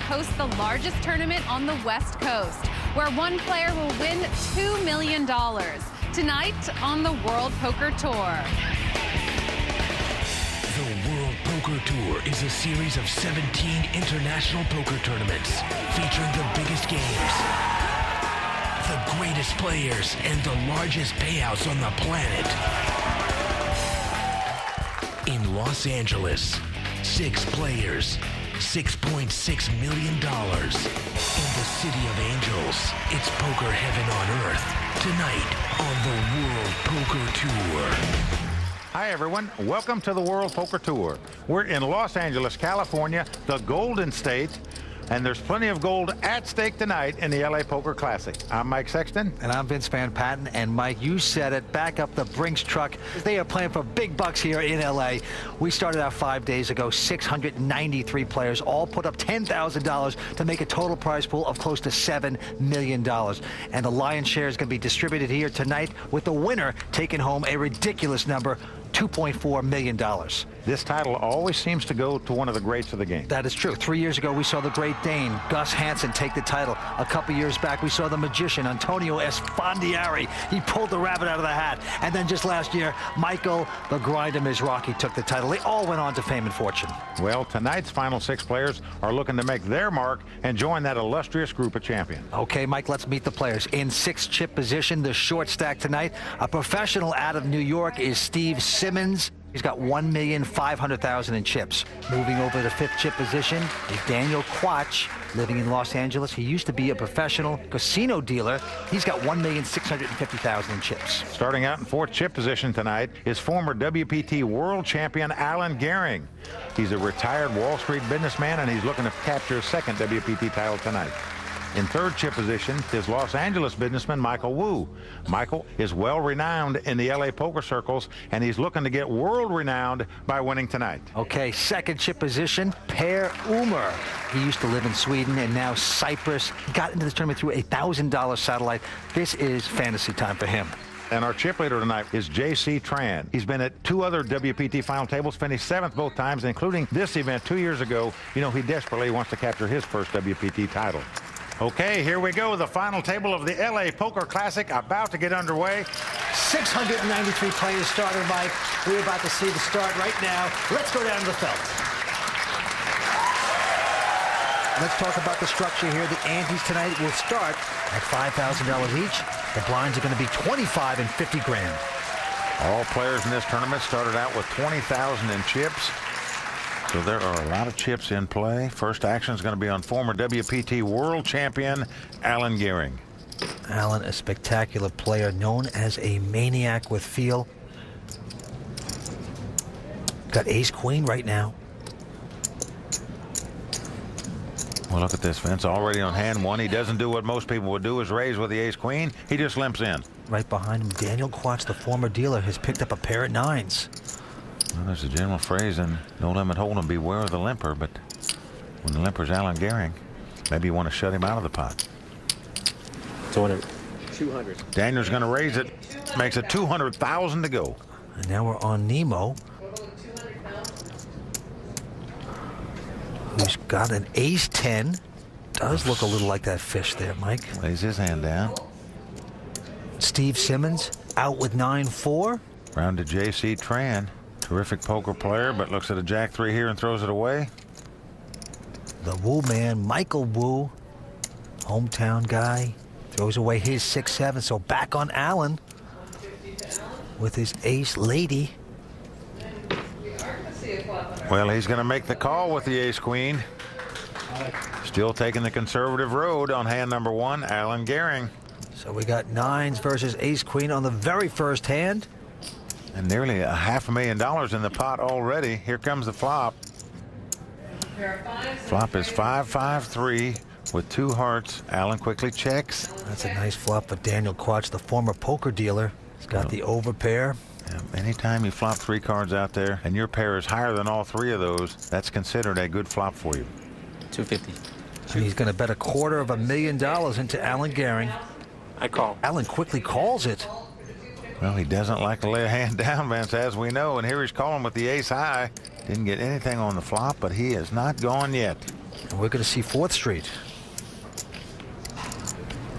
hosts the largest tournament on the West Coast, where one player will win $2 million. Tonight on the World Poker Tour. The World Poker Tour is a series of 17 international poker tournaments featuring the biggest games, the greatest players, and the largest payouts on the planet. In Los Angeles, 6 players, $6.6 million. In the City of Angels, it's poker heaven on earth. Tonight on the World Poker Tour. Hi everyone, welcome to the World Poker Tour. We're in Los Angeles, California, the Golden State, and there's plenty of gold at stake tonight in the LA Poker Classic. I'm Mike Sexton. And I'm Vince Van Patten. And Mike, you said it, back up the Brinks truck. They are playing for big bucks here in LA. We started out 5 days ago, 693 players, all put up $10,000 to make a total prize pool of close to $7 million. And the lion's share is going to be distributed here tonight, with the winner taking home a ridiculous number, $2.4 million. This title always seems to go to one of the greats of the game. That is true. 3 years ago, we saw the Great Dane, Gus Hansen, take the title. A couple years back, we saw the magician, Antonio Esfandiari. He pulled the rabbit out of the hat. And then just last year, Michael the Grinder Mizrachi took the title. They all went on to fame and fortune. Well, tonight's final 6 players are looking to make their mark and join that illustrious group of champions. Okay, Mike, let's meet the players. In 6th chip position, the short stack tonight, a professional out of New York is Steve Simmons. He's got $1,500,000 in chips. Moving over to the 5th chip position is Daniel Quach, living in Los Angeles. He used to be a professional casino dealer. He's got $1,650,000 in chips. Starting out in 4th chip position tonight is former WPT World Champion Alan Gehring. He's a retired Wall Street businessman, and he's looking to capture his 2nd WPT title tonight. In 3rd chip position is Los Angeles businessman Michael Wu. Michael is well-renowned in the LA poker circles, and he's looking to get world-renowned by winning tonight. Okay, 2nd chip position, Per Umer. He used to live in Sweden and now Cyprus. He got into this tournament through a $1,000 satellite. This is fantasy time for him. And our chip leader tonight is J.C. Tran. He's been at 2 other WPT final tables, finished 7th both times, including this event 2 years ago. You know, he desperately wants to capture his first WPT title. Okay, here we go. The final table of the LA Poker Classic about to get underway. 693 players started, Mike. We're about to see the start right now. Let's go down to the felt. Let's talk about the structure here. The antes tonight will start at $5,000 each. The blinds are going to be 25 and 50 grand. All players in this tournament started out with 20,000 in chips. So there are a lot of chips in play. First action is going to be on former WPT World Champion Alan Gehring. Alan, a spectacular player, known as a maniac with feel. Got ace-queen right now. Well, look at this, Vince. Already on hand 1. He doesn't do what most people would do, is raise with the ace-queen. He just limps in. Right behind him, Daniel Quach, the former dealer, has picked up a pair of 9s. Well, there's a general phrase in No Limit Hold'em, beware of the limper, but when the limper's Alan Gehring, maybe you want to shut him out of the pot. 200. Daniel's going to raise it, makes it 200,000 to go. And now we're on Nemo, who's got an ace-10. Does look a little like that fish there, Mike. Lays his hand down. Steve Simmons out with 9-4. Round to J.C. Tran. Terrific poker player, but looks at a jack-3 here and throws it away. The Wu man, Michael Wu, hometown guy, throws away his 6-7. So back on Allen with his ace lady. Well, he's going to make the call with the ace-queen. Still taking the conservative road on hand number 1, Alan Gehring. So we got 9s versus ace-queen on the very first hand. And nearly $500,000 in the pot already. Here comes the flop. Flop is 5-5-3 with 2 hearts. Allen quickly checks. That's a nice flop for Daniel Quach, the former poker dealer. He's got the overpair. Anytime you flop 3 cards out there and your pair is higher than all 3 of those, that's considered a good flop for you. 250. And he's going to bet $250,000 into Alan Gehring. I call. Allen quickly calls it. Well, he doesn't like to lay a hand down, Vince, as we know. And here he's calling with the ace high. Didn't get anything on the flop, but he is not gone yet. And we're going to see 4th Street.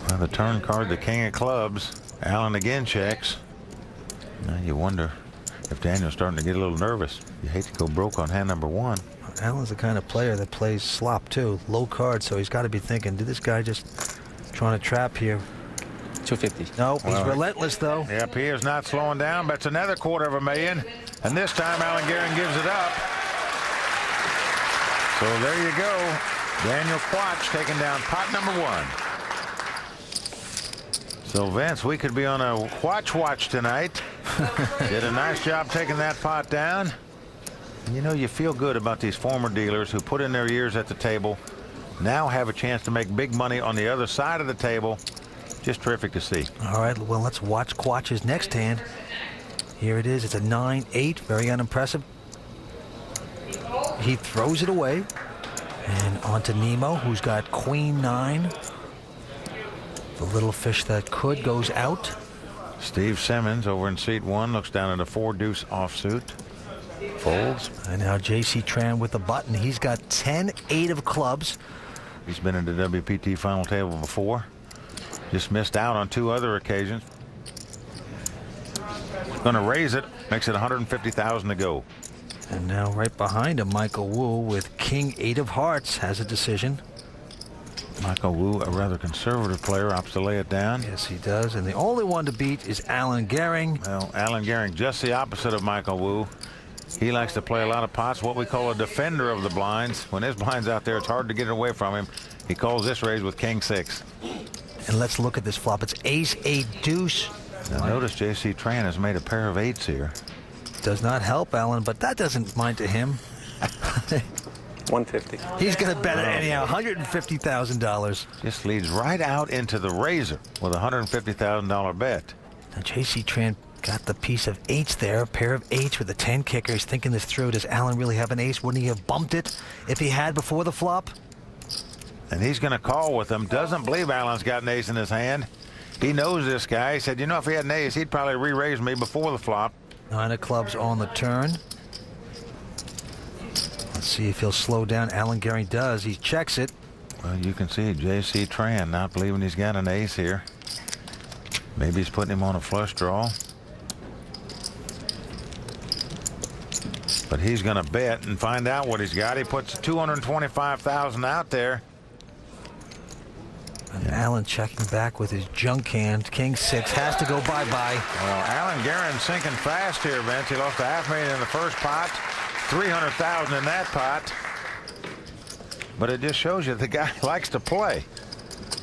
Well, the turn card, the king of clubs. Allen again checks. Now you wonder if Daniel's starting to get a little nervous. You hate to go broke on hand number 1. Allen's the kind of player that plays slop too. Low card, so he's got to be thinking, did this guy just trying to trap here? 250. No, he's relentless though. Yep, he is not slowing down. Bets another $250,000. And this time Allen Gehring gives it up. So there you go. Daniel Quach taking down pot number 1. So Vince, we could be on a Quach watch tonight. Did a nice job taking that pot down. You know, you feel good about these former dealers who put in their years at the table, now have a chance to make big money on the other side of the table. Just terrific to see. All right, well, let's watch Quach's next hand. Here it is. It's a 9-8. Very unimpressive. He throws it away. And on to Nemo, who's got Queen 9. The little fish that could goes out. Steve Simmons over in seat 1 looks down at a 4-deuce offsuit. Folds. And now J.C. Tran with the button. He's got 10-8 of clubs. He's been in the WPT final table before. Just missed out on 2 other occasions. Going to raise it. Makes it $150,000 to go. And now right behind him, Michael Wu with King 8 of hearts has a decision. Michael Wu, a rather conservative player, opts to lay it down. Yes, he does. And the only one to beat is Allen Gehring. Well, Allen Gehring, just the opposite of Michael Wu. He likes to play a lot of pots, what we call a defender of the blinds. When his blind's out there, it's hard to get it away from him. He calls this raise with King 6. And let's look at this flop. It's Ace 8 deuce. Now notice J.C. Tran has made a pair of 8s here. Does not help Allen, but that doesn't mind to him. 150. He's going to bet it anyhow. $150,000. Just leads right out into the razor with a $150,000 bet. Now J.C. Tran got the piece of 8s there, a pair of 8s with a 10 kicker. He's thinking this through. Does Allen really have an ace? Wouldn't he have bumped it if he had before the flop? And he's going to call with him. Doesn't believe Allen's got an ace in his hand. He knows this guy. He said, you know, if he had an ace, he'd probably re-raise me before the flop. 9 of clubs on the turn. Let's see if he'll slow down. Allen Gehring does. He checks it. Well, you can see J.C. Tran not believing he's got an ace here. Maybe he's putting him on a flush draw. But he's going to bet and find out what he's got. He puts $225,000 out there. And Allen checking back with his junk hand. King 6 has to go bye-bye. Well, Allen Gehring sinking fast here, Vince. He lost $500,000 in the first pot, $300,000 in that pot. But it just shows you the guy likes to play.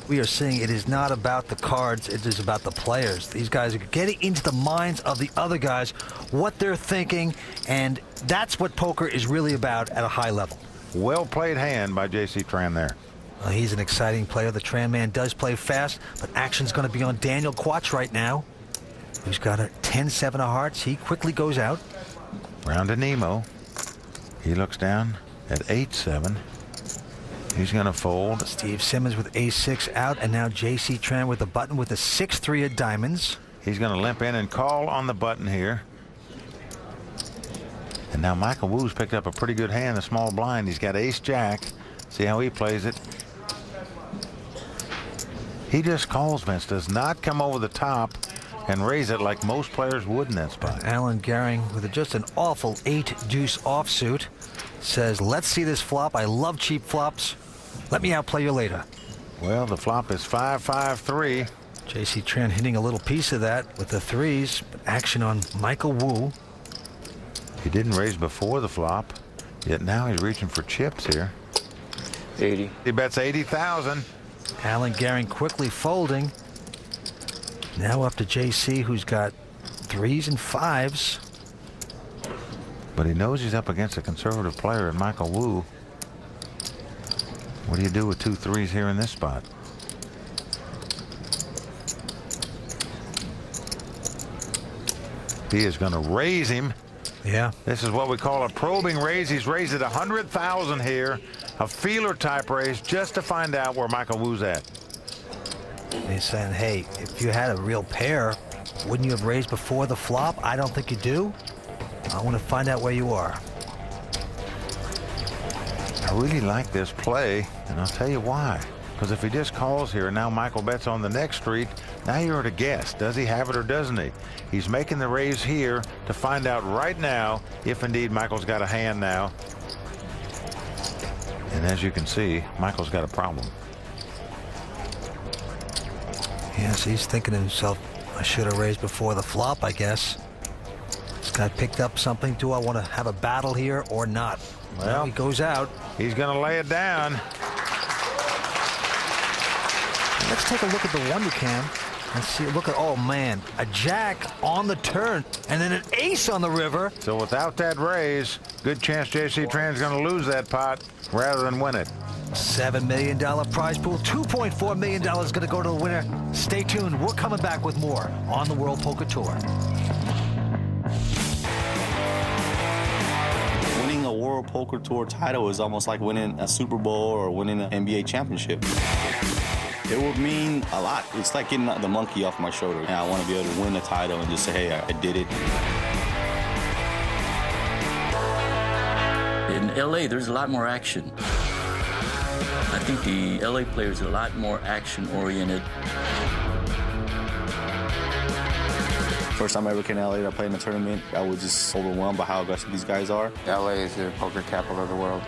We are seeing it is not about the cards, it is about the players. These guys are getting into the minds of the other guys, what they're thinking, and that's what poker is really about at a high level. Well played hand by J.C. Tran there. Well, he's an exciting player. The Tran man does play fast, but action's going to be on Daniel Quach right now, who's got a 10-7 of hearts. He quickly goes out. Round to Nemo. He looks down at 8-7. He's going to fold. Steve Simmons with ace-6 out, and now J.C. Tran with the button with a 6-3 of diamonds. He's going to limp in and call on the button here. And now Michael Wu's picked up a pretty good hand, the small blind. He's got ace-jack. See how he plays it. He just calls, Vince. Does not come over the top and raise it like most players would in that spot. Allen Gehring with just an awful 8-deuce offsuit says, let's see this flop. I love cheap flops. Let me outplay you later. Well, the flop is 5-5-3. J.C. Tran hitting a little piece of that with the 3s. But action on Michael Wu. He didn't raise before the flop, yet now he's reaching for chips here. 80. He bets 80,000. Allen Gehring quickly folding. Now up to J.C., who's got 3s and 5s. But he knows he's up against a conservative player in Michael Wu. What do you do with 2 3s here in this spot? He is going to raise him. Yeah. This is what we call a probing raise. He's raised it 100,000 here. A feeler type raise just to find out where Michael Wu's at. He's saying, hey, if you had a real pair, wouldn't you have raised before the flop? I don't think you do. I want to find out where you are. I really like this play, and I'll tell you why. Because if he just calls here, and now Michael bets on the next street, now you're at a guess. Does he have it or doesn't he? He's making the raise here to find out right now if indeed Michael's got a hand now. And as you can see, Michael's got a problem. Yes, he's thinking to himself, I should have raised before the flop, I guess. This guy picked up something. Do I want to have a battle here or not? Well, he goes out. He's going to lay it down. Let's take a look at the Wonder Cam and see. Look at, oh man, a jack on the turn and then an ace on the river. So without that raise, good chance J.C. Tran's going to lose that pot rather than win it. $7 million prize pool. $2.4 million going to go to the winner. Stay tuned. We're coming back with more on the World Poker Tour. Winning a World Poker Tour title is almost like winning a Super Bowl or winning an NBA championship. It would mean a lot. It's like getting the monkey off my shoulder. And I want to be able to win the title and just say, hey, I did it. In LA, there's a lot more action. I think the LA players are a lot more action-oriented. First time I ever came to LA to play in a tournament, I was just overwhelmed by how aggressive these guys are. LA is the poker capital of the world.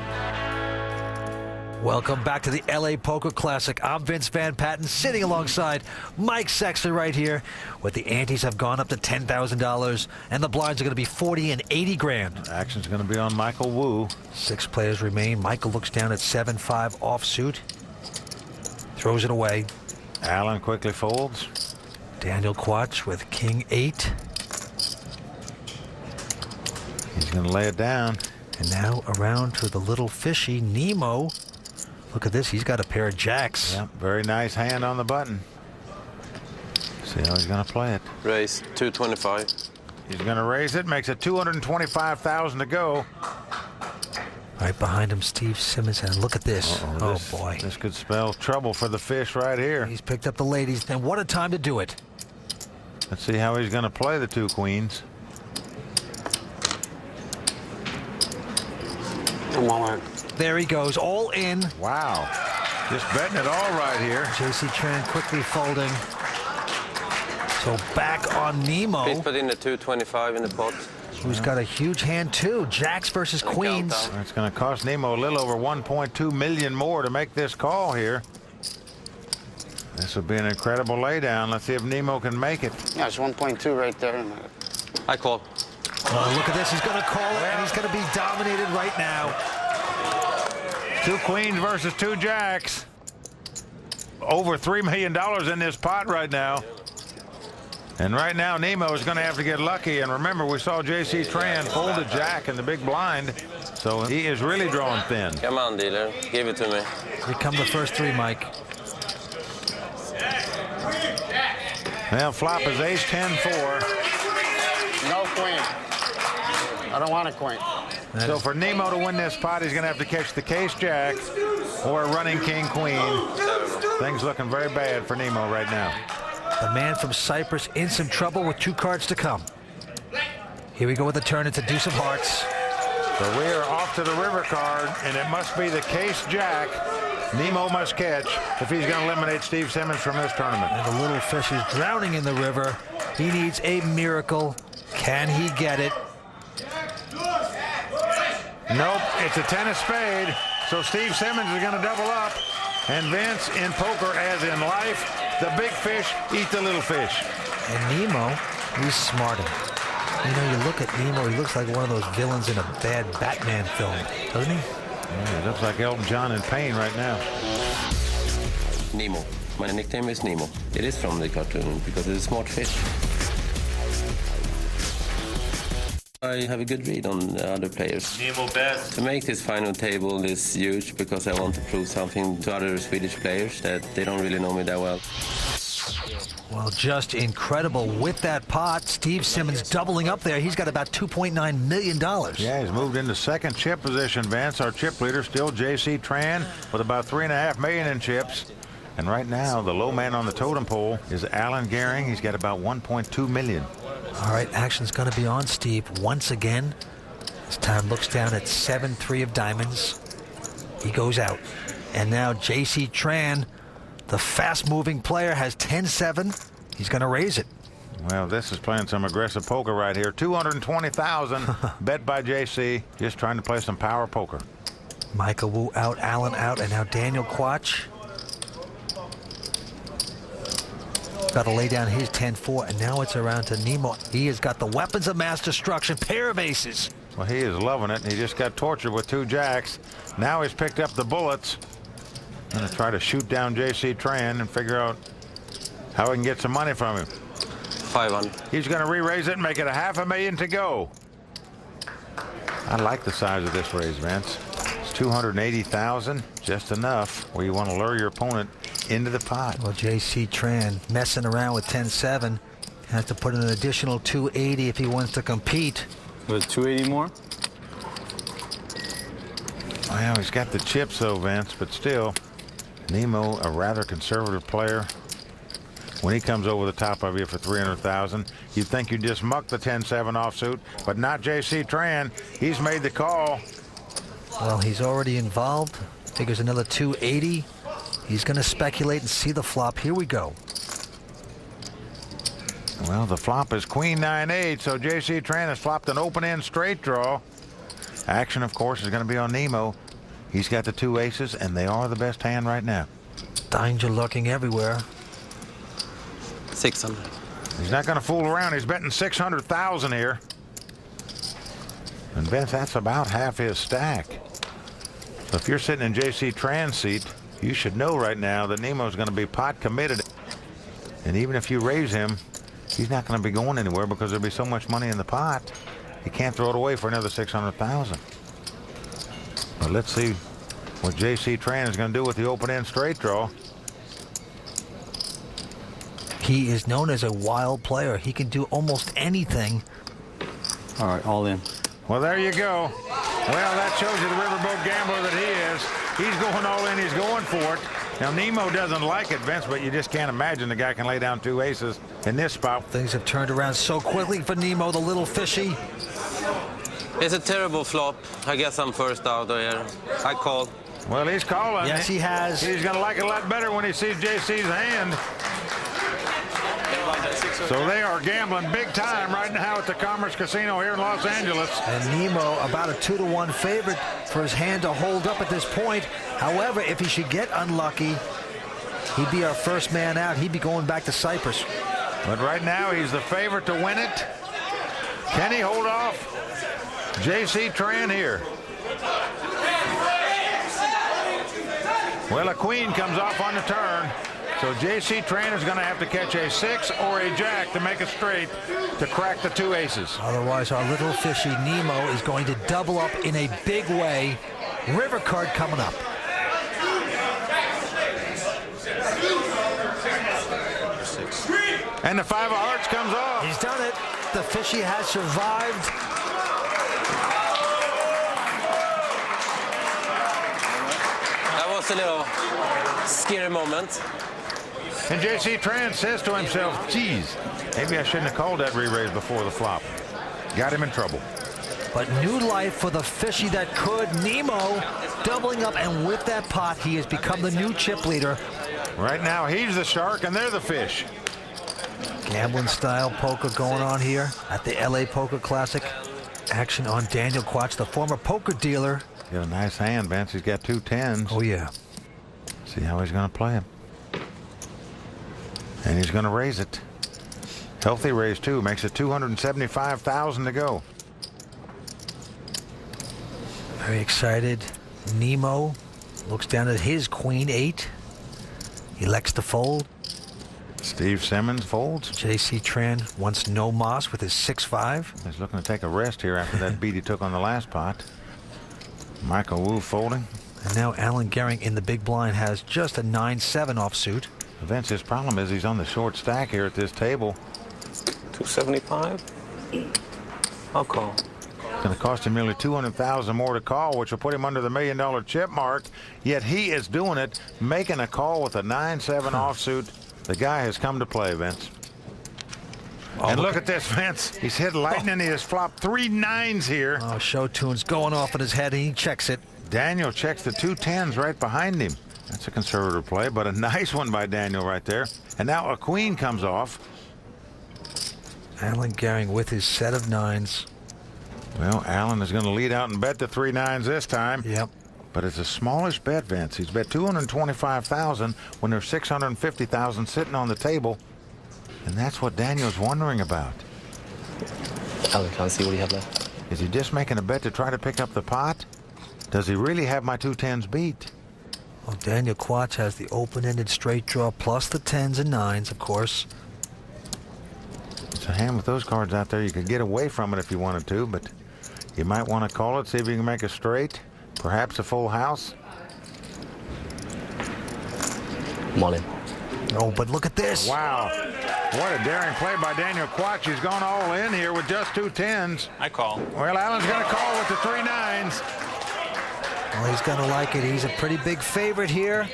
Welcome back to the LA Poker Classic. I'm Vince Van Patten, sitting alongside Mike Sexler right here, where the antes have gone up to $10,000, and the blinds are going to be 40 and 80 grand. Action's going to be on Michael Wu. 6 players remain. Michael looks down at 7-5 offsuit, throws it away. Allen quickly folds. Daniel Quach with King 8. He's going to lay it down. And now around to the little fishy Nemo. Look at this. He's got a pair of jacks. Yep, very nice hand on the button. See how he's going to play it. Raise 225. He's going to raise it. Makes it 225,000 to go. Right behind him, Steve Simmons. And look at this. Oh, boy. This could spell trouble for the fish right here. He's picked up the ladies. And what a time to do it. Let's see how he's going to play the 2 queens. There he goes, all in. Wow. Just betting it all right here. J.C. Tran quickly folding. So back on Nemo. Please put in the 225 in the pot. Who's got a huge hand too. Jacks versus queens. It's going to cost Nemo a little over 1.2 million more to make this call here. This would be an incredible laydown. Let's see if Nemo can make it. Yeah, it's 1.2 right there. I call. Oh, look at this. He's going to call it, and he's going to be dominated right now. 2 queens versus 2 jacks. Over $3 million in this pot right now. And right now, Nemo is going to have to get lucky. And remember, we saw J.C. Tran fold a jack in the big blind. So he is really drawing thin. Come on, dealer. Give it to me. Here come the first 3, Mike. Well, flop is ace 10-4. No queen. I don't want a queen. So for Nemo to win this pot, he's going to have to catch the case jack or a running king queen. Things looking very bad for Nemo right now. The man from Cyprus in some trouble with 2 cards to come. Here we go with the turn. It's a deuce of hearts. So we are off to the river card, and it must be the case jack Nemo must catch if he's going to eliminate Steve Simmons from this tournament. And the little fish is drowning in the river. He needs a miracle. Can he get it? Nope, it's a 10 of spade. So Steve Simmons is going to double up. And Vince, in poker as in life, the big fish eat the little fish. And Nemo, he's smarting. You know, you look at Nemo, he looks like one of those villains in a bad Batman film, doesn't he? Yeah, he looks like Elton John in pain right now. Nemo. My nickname is Nemo. It is from the cartoon because it's a smart fish. I have a good read on the other players. Nemo best. To make this final table is huge because I want to prove something to other Swedish players that they don't really know me that well. Well, just incredible with that pot. Steve Simmons doubling up there. He's got about $2.9 million. Yeah, he's moved into second chip position, Vance. Our chip leader still J.C. Tran with about $3.5 million in chips. And right now, the low man on the totem pole is Alan Gehring. He's got about $1.2 million. All right, action's going to be on Steve once again. This time looks down at 7-3 of diamonds. He goes out. And now J.C. Tran, the fast-moving player, has 10-7. He's going to raise it. Well, this is playing some aggressive poker right here. $220,000 bet by J.C. Just trying to play some power poker. Michael Wu out, Allen out, and now Daniel Quach. Got to lay down his 10-4, and now it's around to Nemo. He has got the weapons of mass destruction, pair of aces. Well, he is loving it. He just got tortured with 2 jacks. Now he's picked up the bullets. Going to try to shoot down J.C. Tran and figure out how he can get some money from him. 500. He's going to re-raise it and make it $500,000 to go. I like the size of this raise, Vince. It's $280,000, just enough where you want to lure your opponent into the pot. Well, J.C. Tran messing around with 10-7. Has to put in an additional $280 if he wants to compete. With 280 more? Well, he's got the chips though, Vince, but still, Nemo, a rather conservative player. When he comes over the top of you for $300,000, you'd think you'd just muck the 10-7 offsuit, but not J.C. Tran. He's made the call. Well, he's already involved. Figures another $280. He's going to speculate and see the flop. Here we go. Well, the flop is Queen 9-8, so J.C. Tran has flopped an open-end straight draw. Action, of course, is going to be on Nemo. He's got the 2 aces, and they are the best hand right now. Danger lurking everywhere. 600. He's not going to fool around. He's betting $600,000 here. And Vince, that's about half his stack. So if you're sitting in J.C. Tran's seat, you should know right now that Nemo's going to be pot committed. And even if you raise him, he's not going to be going anywhere because there'll be so much money in the pot. He can't throw it away for another $600,000. But let's see what J.C. Tran is going to do with the open-end straight draw. He is known as a wild player. He can do almost anything. All right, all in. Well, there you go. Well, that shows you the riverboat gambler that he is. He's going all in. He's going for it. Now, Nemo doesn't like it, Vince, but you just can't imagine the guy can lay down 2 aces in this spot. Things have turned around so quickly for Nemo, the little fishy. It's a terrible flop. I guess I'm first out here. I call. Well, he's calling. Yes, he has. He's going to like it a lot better when he sees JC's hand. So they are gambling big time right now at the Commerce Casino here in Los Angeles. And Nemo about a 2-to-1 favorite for his hand to hold up at this point. However, if he should get unlucky, he'd be our first man out. He'd be going back to Cyprus. But right now, he's the favorite to win it. Can he hold off J.C. Tran here? Well, a queen comes off on the turn. So J.C. Tran is going to have to catch a 6 or a jack to make a straight to crack the 2 aces. Otherwise, our little fishy Nemo is going to double up in a big way. River card coming up. And the 5 of hearts comes off. He's done it. The fishy has survived. That was a little scary moment. And J.C. Tran says to himself, geez, maybe I shouldn't have called that re-raise before the flop. Got him in trouble. But new life for the fishy that could. Nemo doubling up, and with that pot, he has become the new chip leader. Right now, he's the shark and they're the fish. Gambling style poker going on here at the LA Poker Classic. Action on Daniel Quach, the former poker dealer. Got a nice hand, Vince. He's got 2 10s. Oh, yeah. See how he's going to play him. And he's going to raise it. Healthy raise, too. Makes it $275,000 to go. Very excited. Nemo looks down at his Queen 8. Elects to fold. Steve Simmons folds. J.C. Tran wants no moss with his 6-5. He's looking to take a rest here after that beat he took on the last pot. Michael Wu folding. And now Alan Gehring in the big blind has just a 9-7 offsuit. Vince, his problem is he's on the short stack here at this table. 275. I'll call. It's going to cost him nearly $200,000 more to call, which will put him under the $1 million chip mark. Yet he is doing it, making a call with a 9-7 offsuit. The guy has come to play, Vince. Oh, and look at this, Vince. He's hit lightning. He has flopped 3 9s here. Oh, show tune's going off in his head, and he checks it. Daniel checks the 2 10s right behind him. That's a conservative play, but a nice one by Daniel right there. And now a queen comes off. Alan Gehring with his set of 9s. Well, Alan is going to lead out and bet the 3 9s this time. Yep. But it's a smallish bet, Vince. He's bet $225,000 when there's $650,000 sitting on the table. And that's what Daniel's wondering about. Alan, can I see what you have left? Is he just making a bet to try to pick up the pot? Does he really have my 2 10s beat? Well, Daniel Quach has the open-ended straight draw plus the 10s and 9s, of course. It's a hand with those cards out there. You could get away from it if you wanted to, but you might want to call it, see if you can make a straight, perhaps a full house. I'm all in. Oh, but look at this. Wow. What a daring play by Daniel Quach. He's gone all in here with just 2 10s. I call. Well, Alan's going to call with the 3 9s. Well, he's going to like it. He's a pretty big favorite here.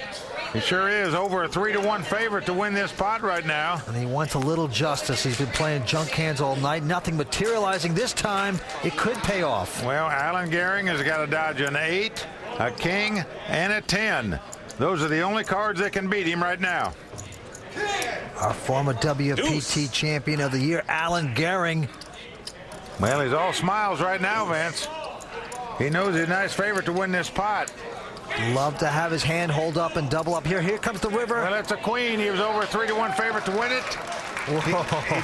He sure is. Over a 3-1 favorite to win this pot right now. And he wants a little justice. He's been playing junk hands all night. Nothing materializing this time. It could pay off. Well, Alan Gehring has got to dodge an 8, a king, and a 10. Those are the only cards that can beat him right now. Our former WPT champion of the year, Alan Gehring. Well, he's all smiles right now, Vince. He knows he's a nice favorite to win this pot. Love to have his hand hold up and double up here. Here comes the river. Well, it's a queen. He was over a 3-1 favorite to win it. He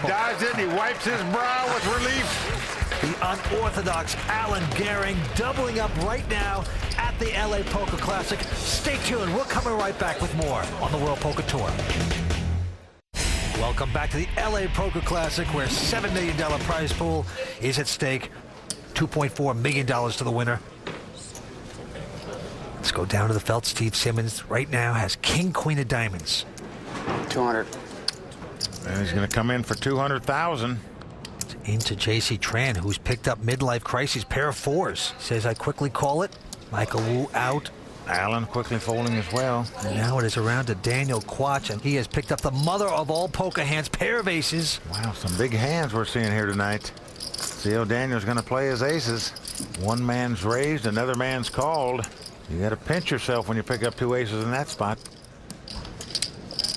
dodged it. He wipes his brow with relief. The unorthodox Alan Gehring doubling up right now at the LA Poker Classic. Stay tuned. We're coming right back with more on the World Poker Tour. Welcome back to the LA Poker Classic, where $7 million prize pool is at stake. $2.4 million to the winner. Let's go down to the felt. Steve Simmons right now has king, queen of diamonds. 200. And he's going to come in for 200,000. Into J.C. Tran, who's picked up midlife crisis, pair of 4s. Says, I quickly call it. Michael Wu out. Alan quickly folding as well. And now it is around to Daniel Quach, and he has picked up the mother of all poker hands, pair of aces. Wow, some big hands we're seeing here tonight. See how Daniel's going to play his aces. One man's raised, another man's called. You got to pinch yourself when you pick up 2 aces in that spot.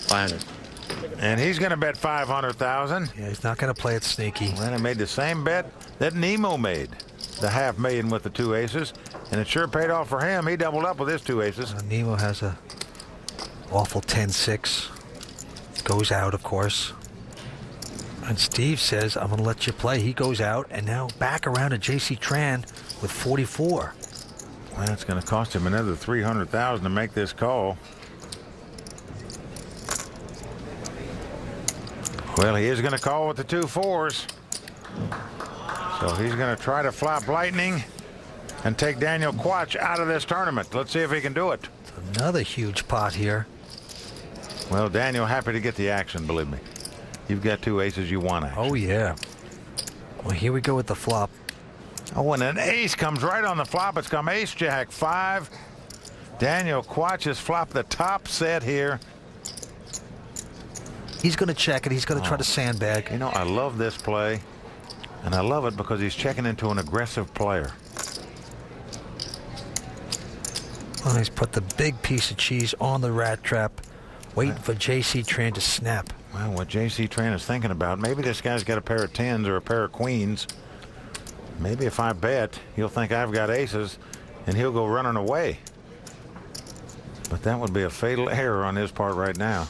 500. And he's going to bet 500,000. Yeah, he's not going to play it sneaky. Well, he made the same bet that Nemo made, the $500,000 with the 2 aces, and it sure paid off for him. He doubled up with his 2 aces. Nemo has a awful 10-6. Goes out, of course. And Steve says, I'm going to let you play. He goes out, and now back around to J.C. Tran with 44. Well, it's going to cost him another 300,000 to make this call. Well, he is going to call with the 2 4s. So he's going to try to flop lightning and take Daniel Quach out of this tournament. Let's see if he can do it. Another huge pot here. Well, Daniel, happy to get the action, believe me. You've got 2 aces, you want action. Oh, yeah. Well, here we go with the flop. Oh, and an ace comes right on the flop. It's come ace, jack, 5. Daniel Quach has flopped the top set here. He's going to check it. He's going to try to sandbag. You know, I love this play, and I love it because he's checking into an aggressive player. Well, he's put the big piece of cheese on the rat trap, waiting for J.C. Tran to snap. Well, what J.C. Tran is thinking about, maybe this guy's got a pair of 10s or a pair of queens. Maybe if I bet, he'll think I've got aces, and he'll go running away. But that would be a fatal error on his part right now.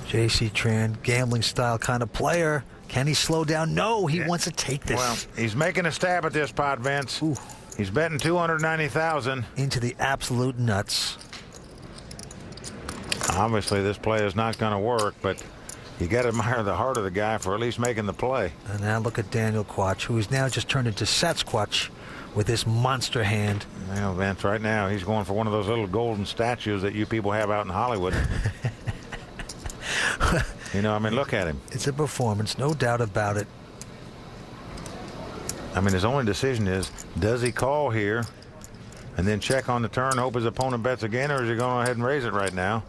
J.C. Tran, gambling style kind of player. Can he slow down? No, he wants to take this. Well, he's making a stab at this pot, Vince. Ooh. He's betting 290,000. Into the absolute nuts. Obviously, this play is not going to work, but you got to admire the heart of the guy for at least making the play. And now look at Daniel Quach, who is now just turned into Sasquatch with this monster hand. Well, Vince, right now, he's going for one of those little golden statues that you people have out in Hollywood. You know, I mean, look at him. It's a performance, no doubt about it. I mean, his only decision is, does he call here and then check on the turn, hope his opponent bets again, or is he going to go ahead and raise it right now?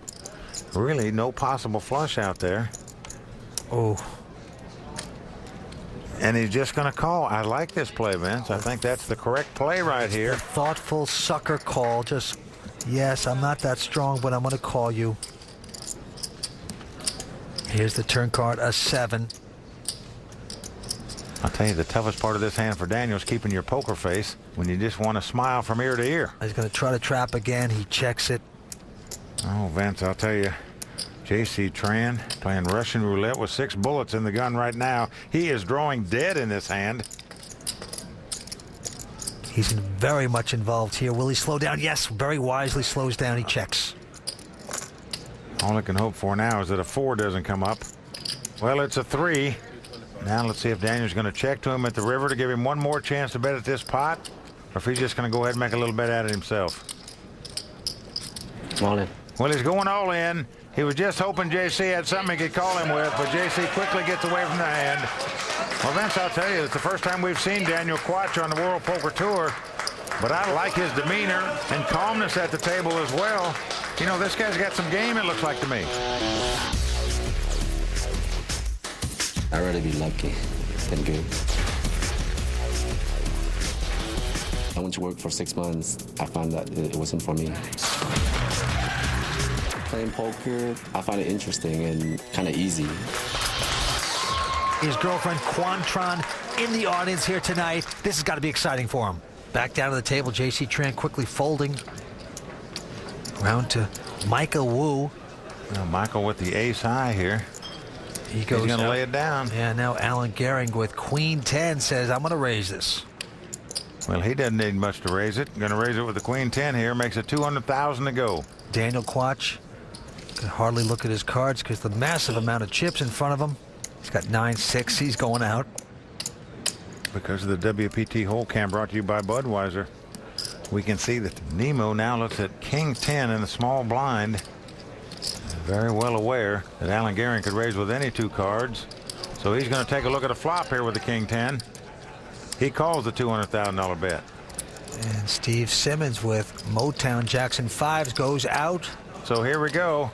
Really, no possible flush out there. Oh. And he's just going to call. I like this play, Vince. I think that's the correct play right here. Thoughtful sucker call. Just, yes, I'm not that strong, but I'm going to call you. Here's the turn card, a 7. I'll tell you, the toughest part of this hand for Daniel is keeping your poker face when you just want to smile from ear to ear. He's going to try to trap again. He checks it. Oh, Vince, I'll tell you, J.C. Tran playing Russian roulette with 6 bullets in the gun right now. He is drawing dead in this hand. He's very much involved here. Will he slow down? Yes, very wisely slows down. He checks. All I can hope for now is that a 4 doesn't come up. Well, it's a 3. Now let's see if Daniel's going to check to him at the river to give him one more chance to bet at this pot, or if he's just going to go ahead and make a little bet at it himself. All in. Well, he's going all in. He was just hoping JC had something he could call him with, but JC quickly gets away from the hand. Well, Vince, I'll tell you, it's the first time we've seen Daniel Quach on the World Poker Tour, but I like his demeanor and calmness at the table as well. You know, this guy's got some game, it looks like to me. I'd rather be lucky than good. I went to work for 6 months. I found that it wasn't for me. Playing poker, I find it interesting and kind of easy. His girlfriend Quantron in the audience here tonight. This has got to be exciting for him. Back down to the table, J.C. Tran quickly folding. Round to Michael Wu. Now Michael with the ace high here. He's going to lay it down. Yeah, now Alan Gehring with Queen 10 says, I'm going to raise this. Well, he doesn't need much to raise it. Going to raise it with the Queen 10 here. Makes it $200,000 to go. Daniel Quach can hardly look at his cards because the massive amount of chips in front of him. He's got 9-6. He's going out. Because of the WPT hole cam brought to you by Budweiser, we can see that Nemo now looks at King 10 in the small blind. Very well aware that Alan Gehring could raise with any 2 cards. So he's going to take a look at a flop here with the King 10. He calls the $200,000 bet. And Steve Simmons with Motown Jackson 5s goes out. So here we go.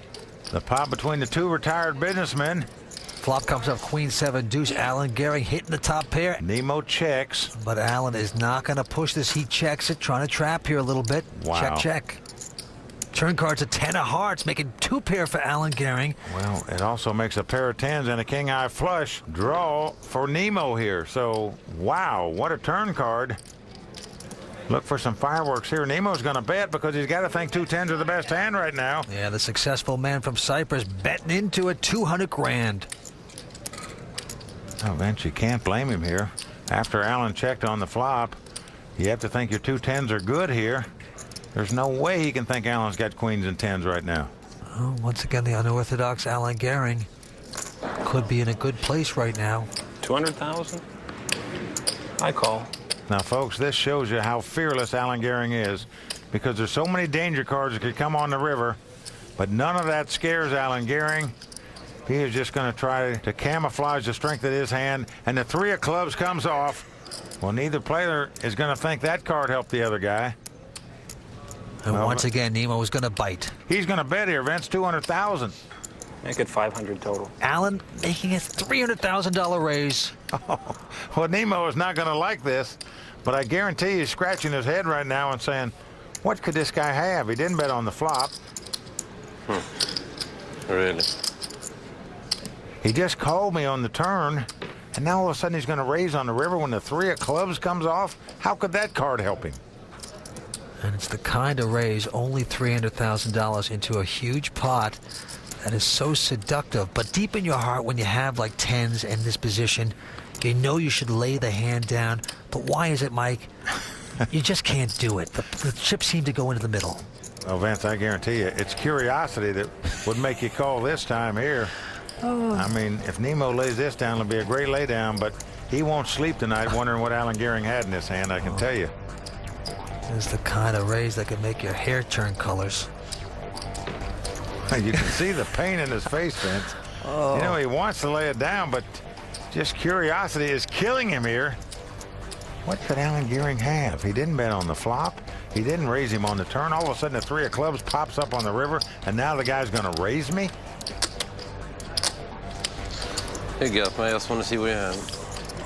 The pot between the 2 retired businessmen. Flop comes up Queen 7 deuce. Alan Gehring hitting the top pair. Nemo checks. But Alan is not going to push this. He checks it, trying to trap here a little bit. Wow. Check, check. Turn card's a 10 of hearts, making 2 pair for Alan Gehring. Well, it also makes a pair of 10s and a king eye flush draw for Nemo here. So, wow, what a turn card. Look for some fireworks here. Nemo's going to bet because he's got to think 2 10s are the best hand right now. Yeah, the successful man from Cyprus betting into it, $200,000. Oh, Vince, you can't blame him here. After Alan checked on the flop, you have to think your 2 10s are good here. There's no way he can think Alan's got queens and 10s right now. Oh, once again, the unorthodox Alan Gehring could be in a good place right now. 200,000? I call. Now, folks, this shows you how fearless Alan Gehring is, because there's so many danger cards that could come on the river, but none of that scares Alan Gehring. He is just going to try to camouflage the strength of his hand, and the 3 of clubs comes off. Well, neither player is going to think that card helped the other guy. And once again, Nemo is going to bite. He's going to bet here, Vince, $200,000. Make it 500 total. Alan making a $300,000 raise. Oh, well, Nemo is not going to like this, but I guarantee he's scratching his head right now and saying, what could this guy have? He didn't bet on the flop. Really? He just called me on the turn, and now all of a sudden he's going to raise on the river when the 3 of clubs comes off. How could that card help him? And it's the kind of raise, only $300,000 into a huge pot that is so seductive. But deep in your heart, when you have like 10s in this position, you know you should lay the hand down. But why is it, Mike? You just can't do it. The chips seem to go into the middle. Well, Vince, I guarantee you, it's curiosity that would make you call this time here. I mean, if Nemo lays this down, it'll be a great laydown, but he won't sleep tonight wondering what Alan Gehring had in his hand, I can tell you. It's the kind of raise that can make your hair turn colors. You can see the pain in his face, Vince. You know, he wants to lay it down, but just curiosity is killing him here. What could Alan Gehring have? He didn't bet on the flop. He didn't raise him on the turn. All of a sudden, the 3 of clubs pops up on the river, and now the guy's going to raise me? You got me. I just want to see what you have.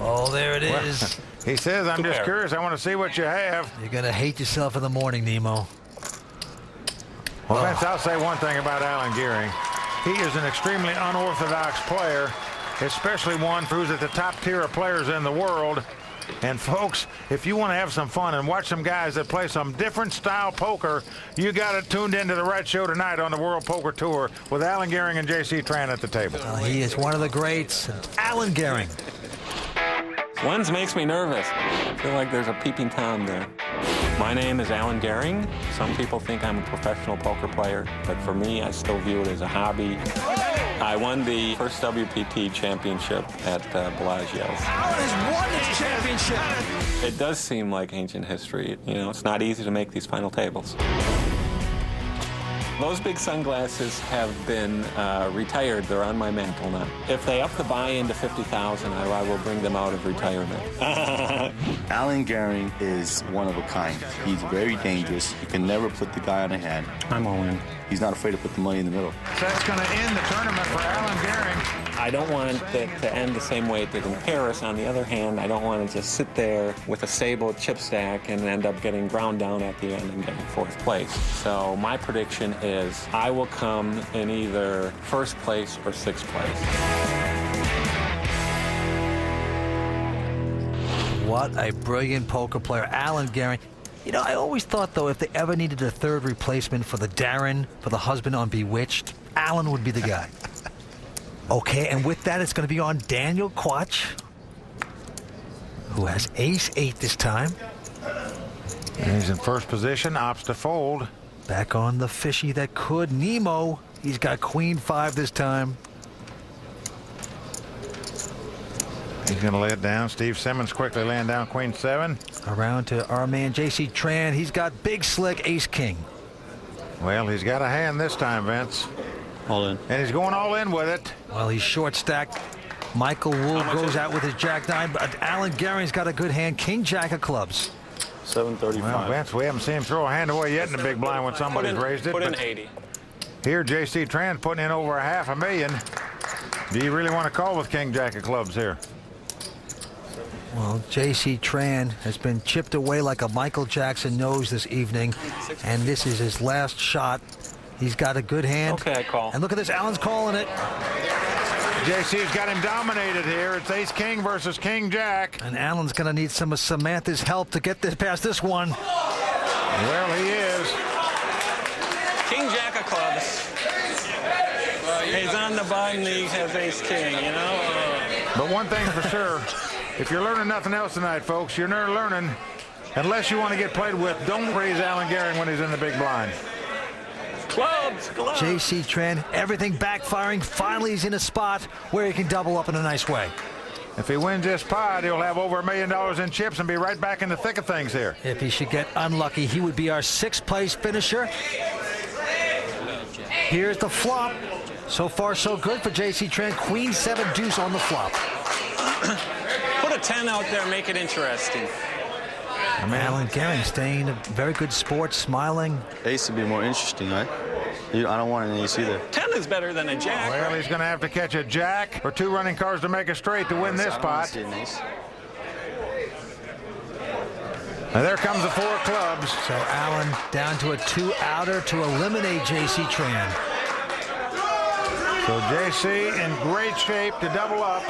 Oh, there it is. He says, I'm just curious. I want to see what you have. You're going to hate yourself in the morning, Nemo. Well, Vince, I'll say one thing about Alan Gearing. He is an extremely unorthodox player, especially one who's at the top tier of players in the world. And folks, if you want to have some fun and watch some guys that play some different style poker, you got it tuned into the right show tonight on the World Poker Tour with Alan Gearing and J.C. Tran at the table. He is one of the greats, Alan Gearing. Ones makes me nervous. I feel like there's a peeping Tom there. My name is Alan Gearing. Some people think I'm a professional poker player, but for me, I still view it as a hobby. I won the first WPT championship at Bellagio's. Alan has won this championship. It does seem like ancient history. You know, it's not easy to make these final tables. Those big sunglasses have been retired. They're on my mantle now. If they up the buy-in to $50,000, I will bring them out of retirement. Alan Gearing is one of a kind. He's very dangerous. You can never put the guy on a hand. I'm all in. He's not afraid to put the money in the middle. So that's going to end the tournament for Alan Gearing. I don't want it to end the same way it did in Paris. On the other hand, I don't want to just sit there with a stable chip stack and end up getting ground down at the end and getting fourth place. So my prediction is I will come in either first place or sixth place. What a brilliant poker player, Alan Gearing. You know, I always thought, though, if they ever needed a third replacement for the Darren, for the husband on Bewitched, Alan would be the guy. Okay, and with that, it's going to be on Daniel Quach, who has ace-8 this time. And he's in first position, opts to fold. Back on the fishy that could. Nemo, he's got queen-5 this time. He's going to lay it down. Steve Simmons quickly laying down queen-7. Around to our man J.C. Tran. He's got big slick ace-king. Well, he's got a hand this time, Vince. All in. And he's going all in with it. Well, he's short-stacked. Michael Wool goes out with his jack-9, but Alan Gearing's got a good hand. King-jack of clubs. 735. Well, Vince, we haven't seen him throw a hand away yet in the big blind when somebody's raised it. Put in 80. Here, J.C. Tran putting in over $500,000. Do you really want to call with king-jack of clubs here? Well, J.C. Tran has been chipped away like a Michael Jackson nose this evening, and this is his last shot. He's got a good hand. Okay, I call. And look at this, Alan's calling it. JC's got him dominated here. It's ace-king versus king-jack. And Alan's going to need some of Samantha's help to get this past this one. Well, he is. King-jack of clubs. He's on the bottom league, has ace-king, you know? But one thing for sure, if you're learning nothing else tonight, folks, you're never learning. Unless you want to get played with, don't raise Alan Gearing when he's in the big blind. Clubs. J.C. Tran, everything backfiring. Finally, he's in a spot where he can double up in a nice way. If he wins this pot, he'll have over $1 million in chips and be right back in the thick of things here. If he should get unlucky, he would be our 6th place finisher. Here's the flop. So far, so good for J.C. Tran. Queen 7 deuce on the flop. Put a 10 out there, make it interesting. Alan Gearing staying a very good sport, smiling. Ace would be more interesting, right? I don't want an ace either. 10 is better than a jack. Well, right? he's going to have to catch a jack or 2 running cards to make a straight to win this pot. And there comes the 4 clubs. So Alan down to a 2-outer to eliminate J.C. Tran. So JC in great shape to double up.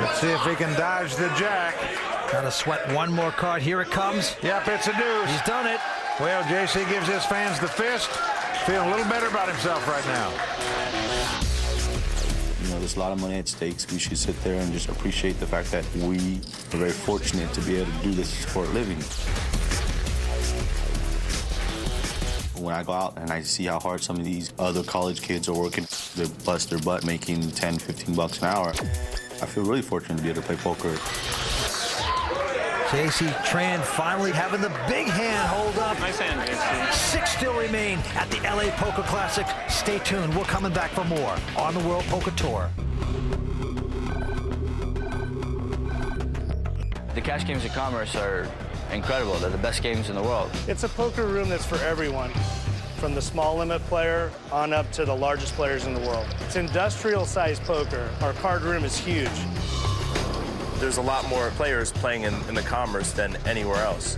Let's see if he can dodge the jack. Got to sweat one more card. Here it comes. Yep, it's a deuce. He's done it. Well, JC gives his fans the fist. Feeling a little better about himself right now. You know, there's a lot of money at stakes. We should sit there and just appreciate the fact that we are very fortunate to be able to do this for a living. When I go out and I see how hard some of these other college kids are working, they bust their butt making $10, $15 an hour. I feel really fortunate to be able to play poker. J.C. Tran finally having the big hand hold up. Nice hand, JC. 6 still remain at the LA Poker Classic. Stay tuned. We're coming back for more on the World Poker Tour. The cash games of commerce are incredible. They're the best games in the world. It's a poker room that's for everyone. from the small limit player on up to the largest players in the world. It's industrial-sized poker. Our card room is huge. There's a lot more players playing in the commerce than anywhere else.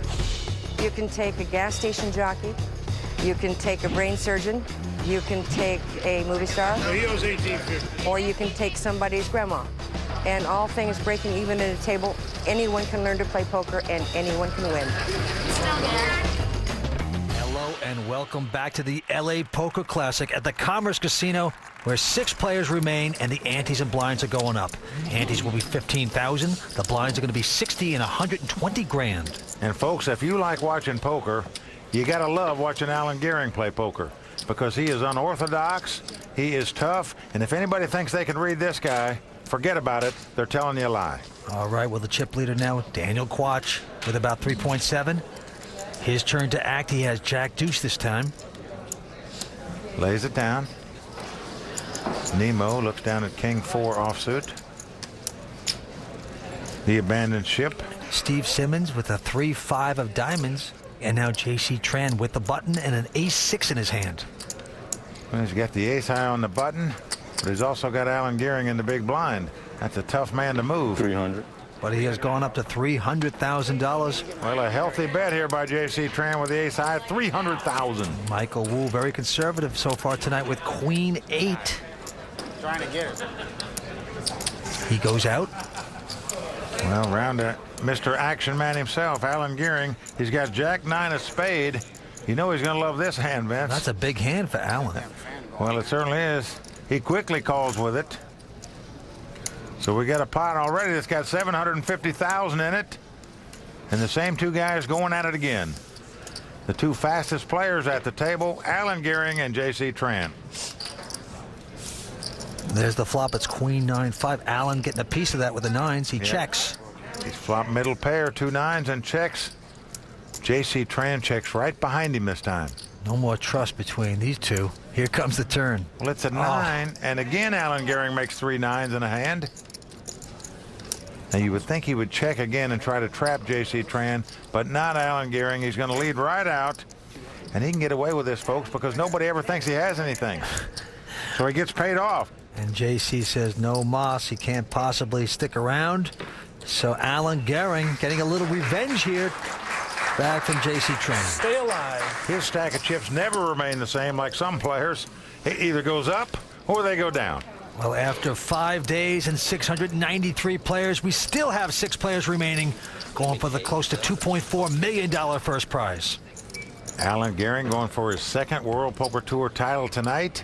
You can take a gas station jockey, you can take a brain surgeon, you can take a movie star, He owes $18.50. or you can take somebody's grandma. And all things breaking even at a table, anyone can learn to play poker and anyone can win. Hello and welcome back to the LA Poker Classic at the Commerce Casino, where 6 players remain and the antes and blinds are going up. Antes will be $15,000. The blinds are going to be $60 and $120 grand. And folks, if you like watching poker, you gotta love watching Alan Gehring play poker, because he is unorthodox, he is tough, and if anybody thinks they can read this guy, forget about it. They're telling you a lie. All right, well, the chip leader now, Daniel Quach, with about 3.7. His turn to act. He has Jack Deuce this time. Lays it down. Nemo looks down at King 4 offsuit. The abandoned ship. Steve Simmons with a 3-5 of diamonds. And now J.C. Tran with the button and an ace-6 in his hand. Well, he's got the ace high on the button, but he's also got Alan Gehring in the big blind. That's a tough man to move. 300. But he has gone up to $300,000. Well, a healthy bet here by J.C. Tran with the ace high, $300,000. Michael Wu, very conservative so far tonight with Queen 8. Trying to get it. He goes out. Well, round to Mr. Action Man himself, Alan Gehring. He's got Jack 9 of spade. You know he's going to love this hand, Vince. That's a big hand for Alan. Well, it certainly is. He quickly calls with it. So we got a pot already that's got $750,000 in it. And the same 2 guys going at it again. The 2 fastest players at the table, Alan Gehring and J.C. Tran. There's the flop. It's Queen 9-5. Alan getting a piece of that with the 9s. He checks. He's flopped middle pair, 2 9s, and checks. J.C. Tran checks right behind him this time. No more trust between these 2. Here comes the turn. Well, it's a 9, and again Alan Gehring makes 3 9s in a hand. Now you would think he would check again and try to trap J.C. Tran, but not Alan Gehring. He's going to lead right out, and he can get away with this, folks, because nobody ever thinks he has anything. So he gets paid off. And J.C. says no mas. He can't possibly stick around. So Alan Gehring getting a little revenge here. Back from J.C. Tran. Stay alive. His stack of chips never remain the same like some players. It either goes up or they go down. Well, after 5 days and 693 players, we still have 6 players remaining, going for the close to $2.4 million first prize. Alan Gehring going for his 2nd World Poker Tour title tonight.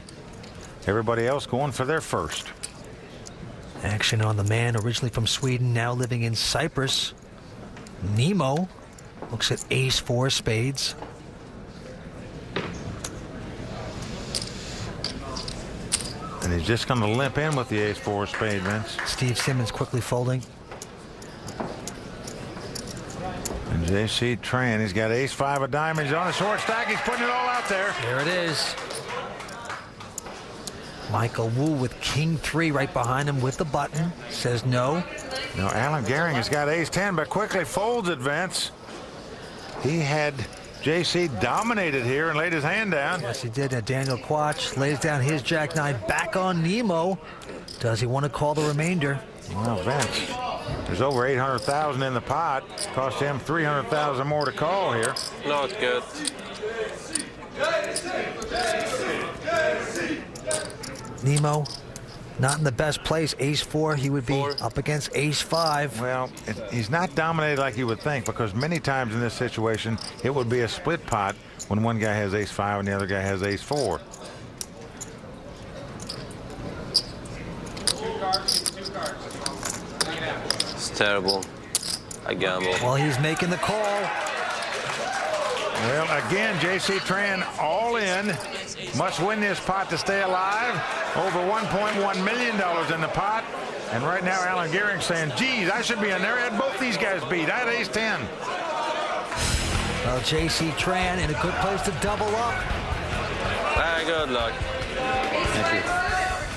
Everybody else going for their first. Action on the man originally from Sweden, now living in Cyprus. Nemo looks at ace-4 spades. And he's just going to limp in with the ace-4 spade, Vince. Steve Simmons quickly folding. And J.C. Tran, he's got ace-5 of diamonds on a short stack. He's putting it all out there. There it is. Michael Wu with King 3 right behind him with the button. Says no. Now, Alan Gehring has got ace-10, but quickly folds it, Vince. He had J.C. dominated here and laid his hand down. Yes, he did. Daniel Quach lays down his Jack-9 back on Nemo. Does he want to call the remainder? Well, Vince, there's over $800,000 in the pot. Cost him $300,000 more to call here. Not good. Nemo, not in the best place. Ace-4, he would be up against ace-5. Well, he's not dominated like you would think, because many times in this situation, it would be a split pot when one guy has ace-5 and the other guy has ace-4. It's terrible. I gamble. Well, he's making the call. Well, again, J.C. Tran all in. Must win this pot to stay alive. Over $1.1 million in the pot. And right now, Alan Gehring saying, geez, I should be in there. I had both these guys beat. I had ace-10. Well, J.C. Tran in a good place to double up. Good luck. Thank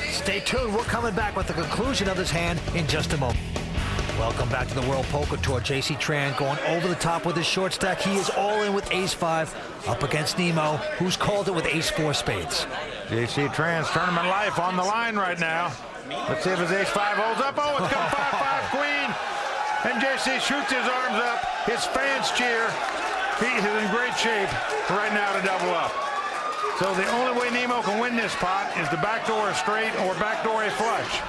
you. Stay tuned. We're coming back with the conclusion of this hand in just a moment. Welcome back to the World Poker Tour. J.C. Tran going over the top with his short stack. He is all in with ace-5 up against Nemo, who's called it with ace-4 spades. J.C. Tran's tournament life on the line right now. Let's see if his ace-5 holds up. Oh, it's got 5-5 queen. And J.C. shoots his arms up. His fans cheer. He is in great shape right now to double up. So the only way Nemo can win this pot is the backdoor a straight or backdoor a flush.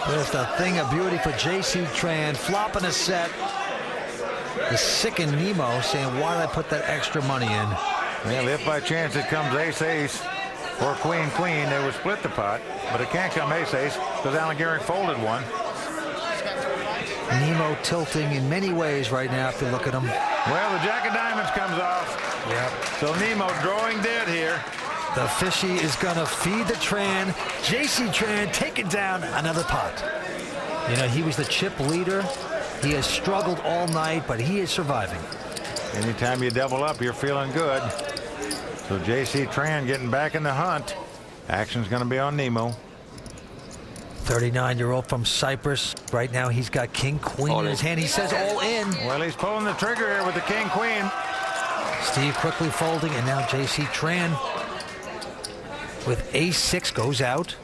Just a thing of beauty for J.C. Tran, flopping a set. The sickened Nemo saying, why did I put that extra money in? Well, if by chance it comes ace-ace or queen-queen, they would split the pot. But it can't come ace-ace because Alan Gehring folded one. Nemo tilting in many ways right now if you look at him. Well, the jack of diamonds comes off. Yep. So Nemo drawing dead here. The fishy is going to feed the Tran. J.C. Tran taking down another pot. You know, he was the chip leader. He has struggled all night, but he is surviving. Anytime you double up, you're feeling good. So J.C. Tran getting back in the hunt. Action's going to be on Nemo. 39-year-old from Cyprus. Right now, he's got king-queen in his hand. He says all in. Well, he's pulling the trigger here with the king-queen. Steve quickly folding, and now J.C. Tran with ace-6 goes out.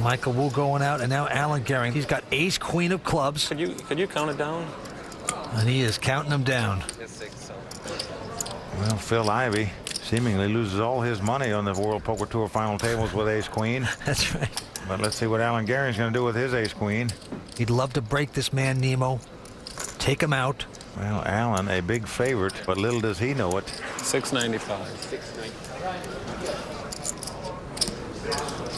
Michael Wu going out, and now Alan Gehring. He's got ace-queen of clubs. Could you count it down? And he is counting them down. Well, Phil Ivey seemingly loses all his money on the World Poker Tour final tables with ace-queen. That's right. But let's see what Alan Gehring's going to do with his ace-queen. He'd love to break this man, Nemo. Take him out. Well, Alan, a big favorite, but little does he know it. 695.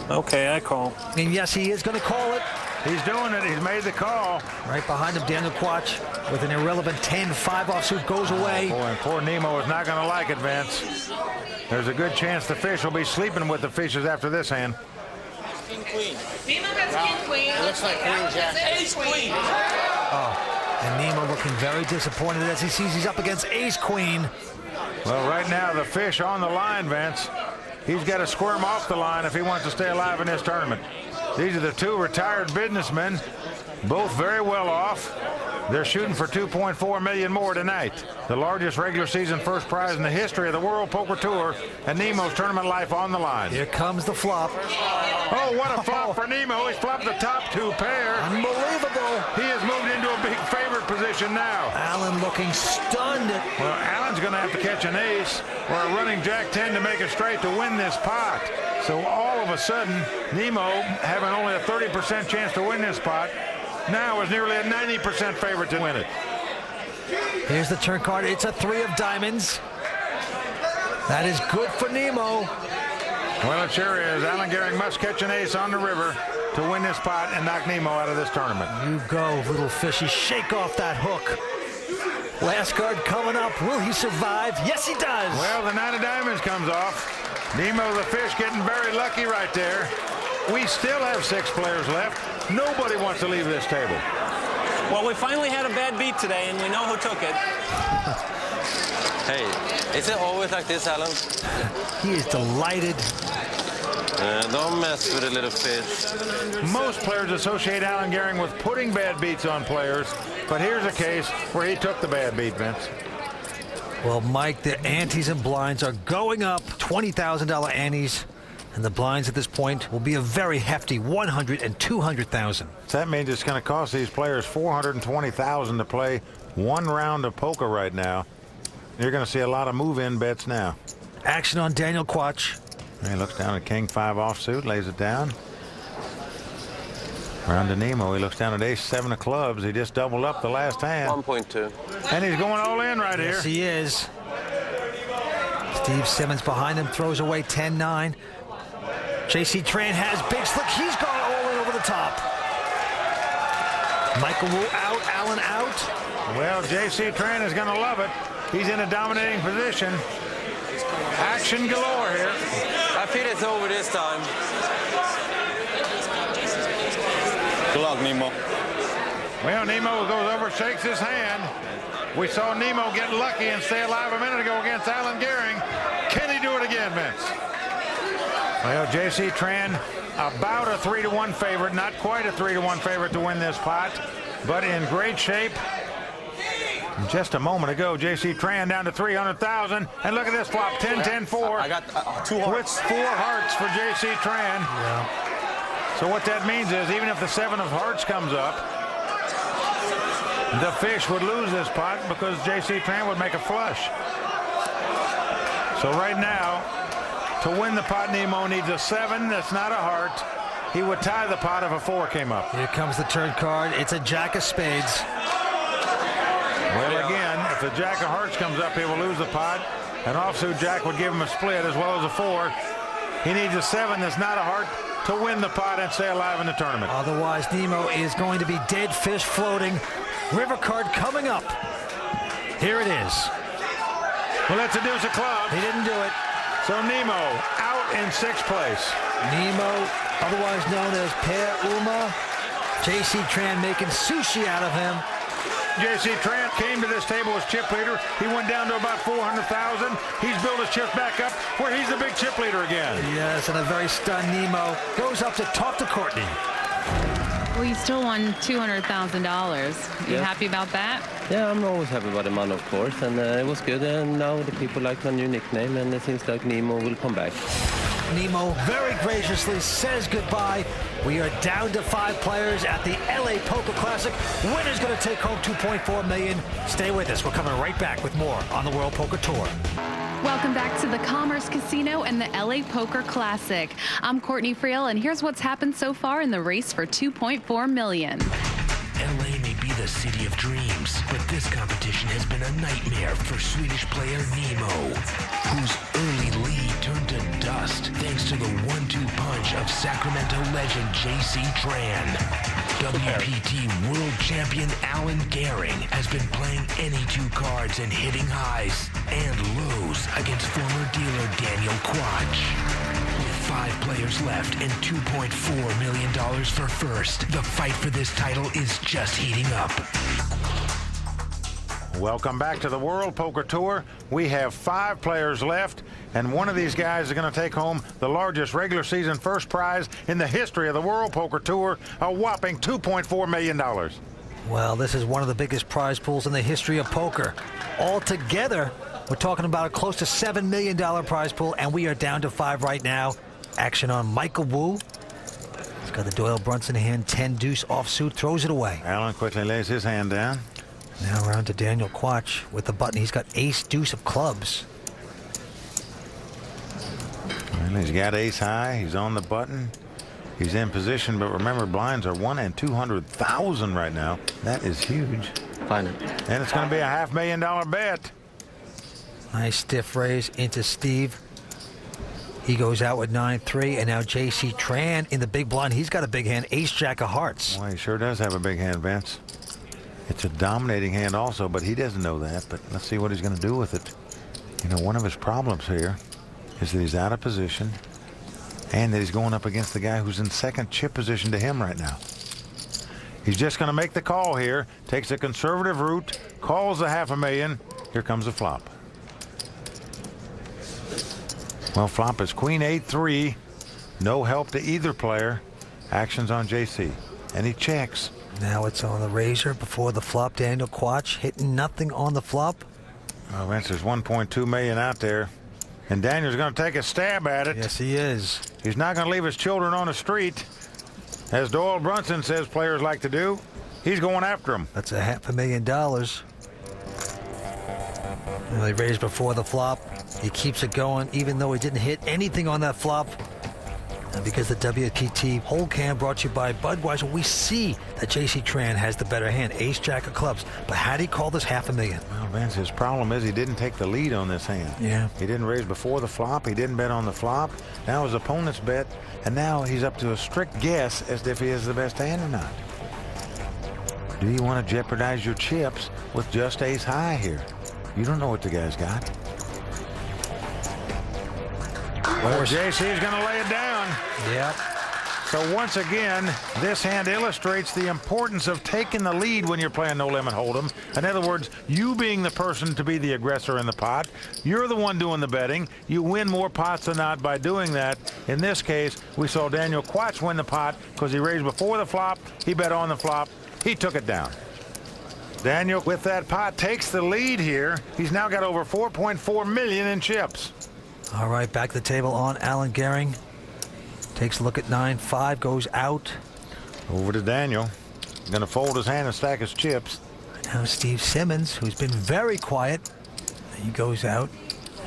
Okay, I call. And yes, he is going to call it. He's doing it. He's made the call. Right behind him, Daniel Quach with an irrelevant 10-5 offsuit goes away. Boy, and poor Nemo is not going to like it, Vince. There's a good chance the fish will be sleeping with the fishes after this hand. King queen. Nemo has king queen. It looks like queen jack. Ace queen. Oh, and Nemo looking very disappointed as he sees he's up against ace queen. Well, right now the fish on the line, Vince. He's got to squirm off the line if he wants to stay alive in this tournament. These are the two retired businessmen, both very well off. They're shooting for $2.4 million more tonight. The largest regular season first prize in the history of the World Poker Tour, and Nemo's tournament life on the line. Here comes the flop. Oh, what a flop for Nemo. He's flopped the top two pair. Unbelievable. He has moved into a big favorite position now. Alan looking stunned. Well, Alan's going to have to catch an ace or a running jack 10 to make it straight to win this pot. So all of a sudden, Nemo, having only a 30% chance to win this pot, now is nearly a 90% favorite to win it. Here's the turn card. It's a 3 of diamonds. That is good for Nemo. Well, it sure is. Alan Gehring must catch an ace on the river to win this pot and knock Nemo out of this tournament. You go, little fishy. Shake off that hook. Last card coming up. Will he survive? Yes, he does. Well, the 9 of diamonds comes off. Nemo the fish getting very lucky right there. We still have 6 players left. Nobody wants to leave this table. Well, we finally had a bad beat today, and we know who took it. Hey, is it always like this, Alan? He is delighted. Don't mess with a little fish. Most players associate Alan Gehring with putting bad beats on players, but here's a case where he took the bad beat, Vince. Well, Mike, the antes and blinds are going up. $20,000 antes. And the blinds at this point will be a very hefty 100 and 200,000. That means it's going to cost these players $420,000 to play one round of poker right now. You're going to see a lot of move-in bets now. Action on Daniel Quach. He looks down at King 5 offsuit, lays it down. Round to Nemo. He looks down at ace 7 of clubs. He just doubled up the last hand. 1.2. And he's going all in right here. Yes, he is. Steve Simmons behind him throws away 10-9. J.C. Tran has big slick. He's gone all in over the top. Michael Wu out, Alan out. Well, J.C. Tran is going to love it. He's in a dominating position. Action galore here. I feel it's over this time. Good luck, Nemo. Well, Nemo goes over, shakes his hand. We saw Nemo get lucky and stay alive a minute ago against Alan Gehring. Can he do it again, Vince? Well, J.C. Tran, about a 3-1 favorite, not quite a 3-1 favorite to win this pot. but in great shape. Just a moment ago, J.C. Tran down to 300,000. And look at this flop, 10-10-4. I got 2 hearts. With 4 hearts for J.C. Tran. Yeah. So what that means is even if the 7 of hearts comes up, the fish would lose this pot because J.C. Tran would make a flush. So right now, to win the pot, Nemo needs a 7 that's not a heart. He would tie the pot if a 4 came up. Here comes the turn card. It's a jack of spades. Well, again, if the jack of hearts comes up, he will lose the pot. An offsuit jack would give him a split as well as a 4. He needs a 7 that's not a heart to win the pot and stay alive in the tournament. Otherwise, Nemo is going to be dead fish floating. River card coming up. Here it is. Well, that's a deuce of clubs. He didn't do it. So Nemo out in 6th place. Nemo, otherwise known as Per Uma. J.C. Tran making sushi out of him. J.C. Tran came to this table as chip leader. He went down to about 400,000. He's built his chips back up where he's the big chip leader again. Yes, and a very stunned Nemo goes up to talk to Courtney. Well, you still won $200,000. You happy about that? Yeah, I'm always happy about the money, of course, and it was good. And now the people like my new nickname, and it seems like Nemo will come back. Nemo very graciously says goodbye. We are down to 5 players at the LA Poker Classic. Winner's going to take home $2.4 million. Stay with us. We're coming right back with more on the World Poker Tour. Welcome back to the Commerce Casino and the LA Poker Classic. I'm Courtney Friel, and here's what's happened so far in the race for $2.4 million. LA may be the city of dreams, but this competition has been a nightmare for Swedish player Nemo, whose early lead turned to dust thanks to the 1-2 punch of Sacramento legend J.C. Tran. WPT world champion Alan Gehring has been playing any 2 cards and hitting highs and lows against former dealer Daniel Quach. With 5 players left and $2.4 million for first, the fight for this title is just heating up. Welcome back to the World Poker Tour. We have 5 players left, and one of these guys is going to take home the largest regular season first prize in the history of the World Poker Tour, a whopping $2.4 million. Well, this is one of the biggest prize pools in the history of poker. Altogether, we're talking about a close to $7 million prize pool, and we are down to 5 right now. Action on Michael Wu. He's got the Doyle Brunson hand, 10 deuce offsuit, throws it away. Alan quickly lays his hand down. Now around to Daniel Quach with the button. He's got ace deuce of clubs. Well, he's got ace high. He's on the button. He's in position, but remember, blinds are 1 in 200,000 right now. That is huge. Fine. And it's going to be a $500,000 bet. Nice stiff raise into Steve. He goes out with 9-3, and now J.C. Tran in the big blind. He's got a big hand, ace jack of hearts. Well, he sure does have a big hand, Vince. It's a dominating hand also, but he doesn't know that. But let's see what he's going to do with it. You know, one of his problems here is that he's out of position and that he's going up against the guy who's in second chip position to him right now. He's just going to make the call here, takes a conservative route, calls the $500,000. Here comes the flop. Well, flop is queen 8-3. No help to either player. Action's on JC, and he checks. Now it's on the razor before the flop. Daniel Quach hitting nothing on the flop. Well, Vince, there's $1.2 million out there, and Daniel's going to take a stab at it. Yes, he is. He's not going to leave his children on the street, as Doyle Brunson says players like to do. He's going after them. That's a $500,000. Well, he raised before the flop. He keeps it going, even though he didn't hit anything on that flop. And because the WPT whole cam brought to you by Budweiser, we see that J.C. Tran has the better hand, ace jack of clubs. But had he called this $500,000? Well, Vince, his problem is he didn't take the lead on this hand. Yeah. He didn't raise before the flop. He didn't bet on the flop. Now his opponent's bet, and now he's up to a strict guess as if he has the best hand or not. Do you want to jeopardize your chips with just ace high here? You don't know what the guy's got. Well, JC's going to lay it down. Yep. So once again, this hand illustrates the importance of taking the lead when you're playing no limit hold'em. In other words, you being the person to be the aggressor in the pot. You're the one doing the betting. You win more pots than not by doing that. In this case, we saw Daniel Quach win the pot because he raised before the flop. He bet on the flop. He took it down. Daniel, with that pot, takes the lead here. He's now got over 4.4 million in chips. All right, back to the table on Alan Gehring. Takes a look at 9-5, goes out. Over to Daniel. Going to fold his hand and stack his chips. Now Steve Simmons, who's been very quiet. He goes out.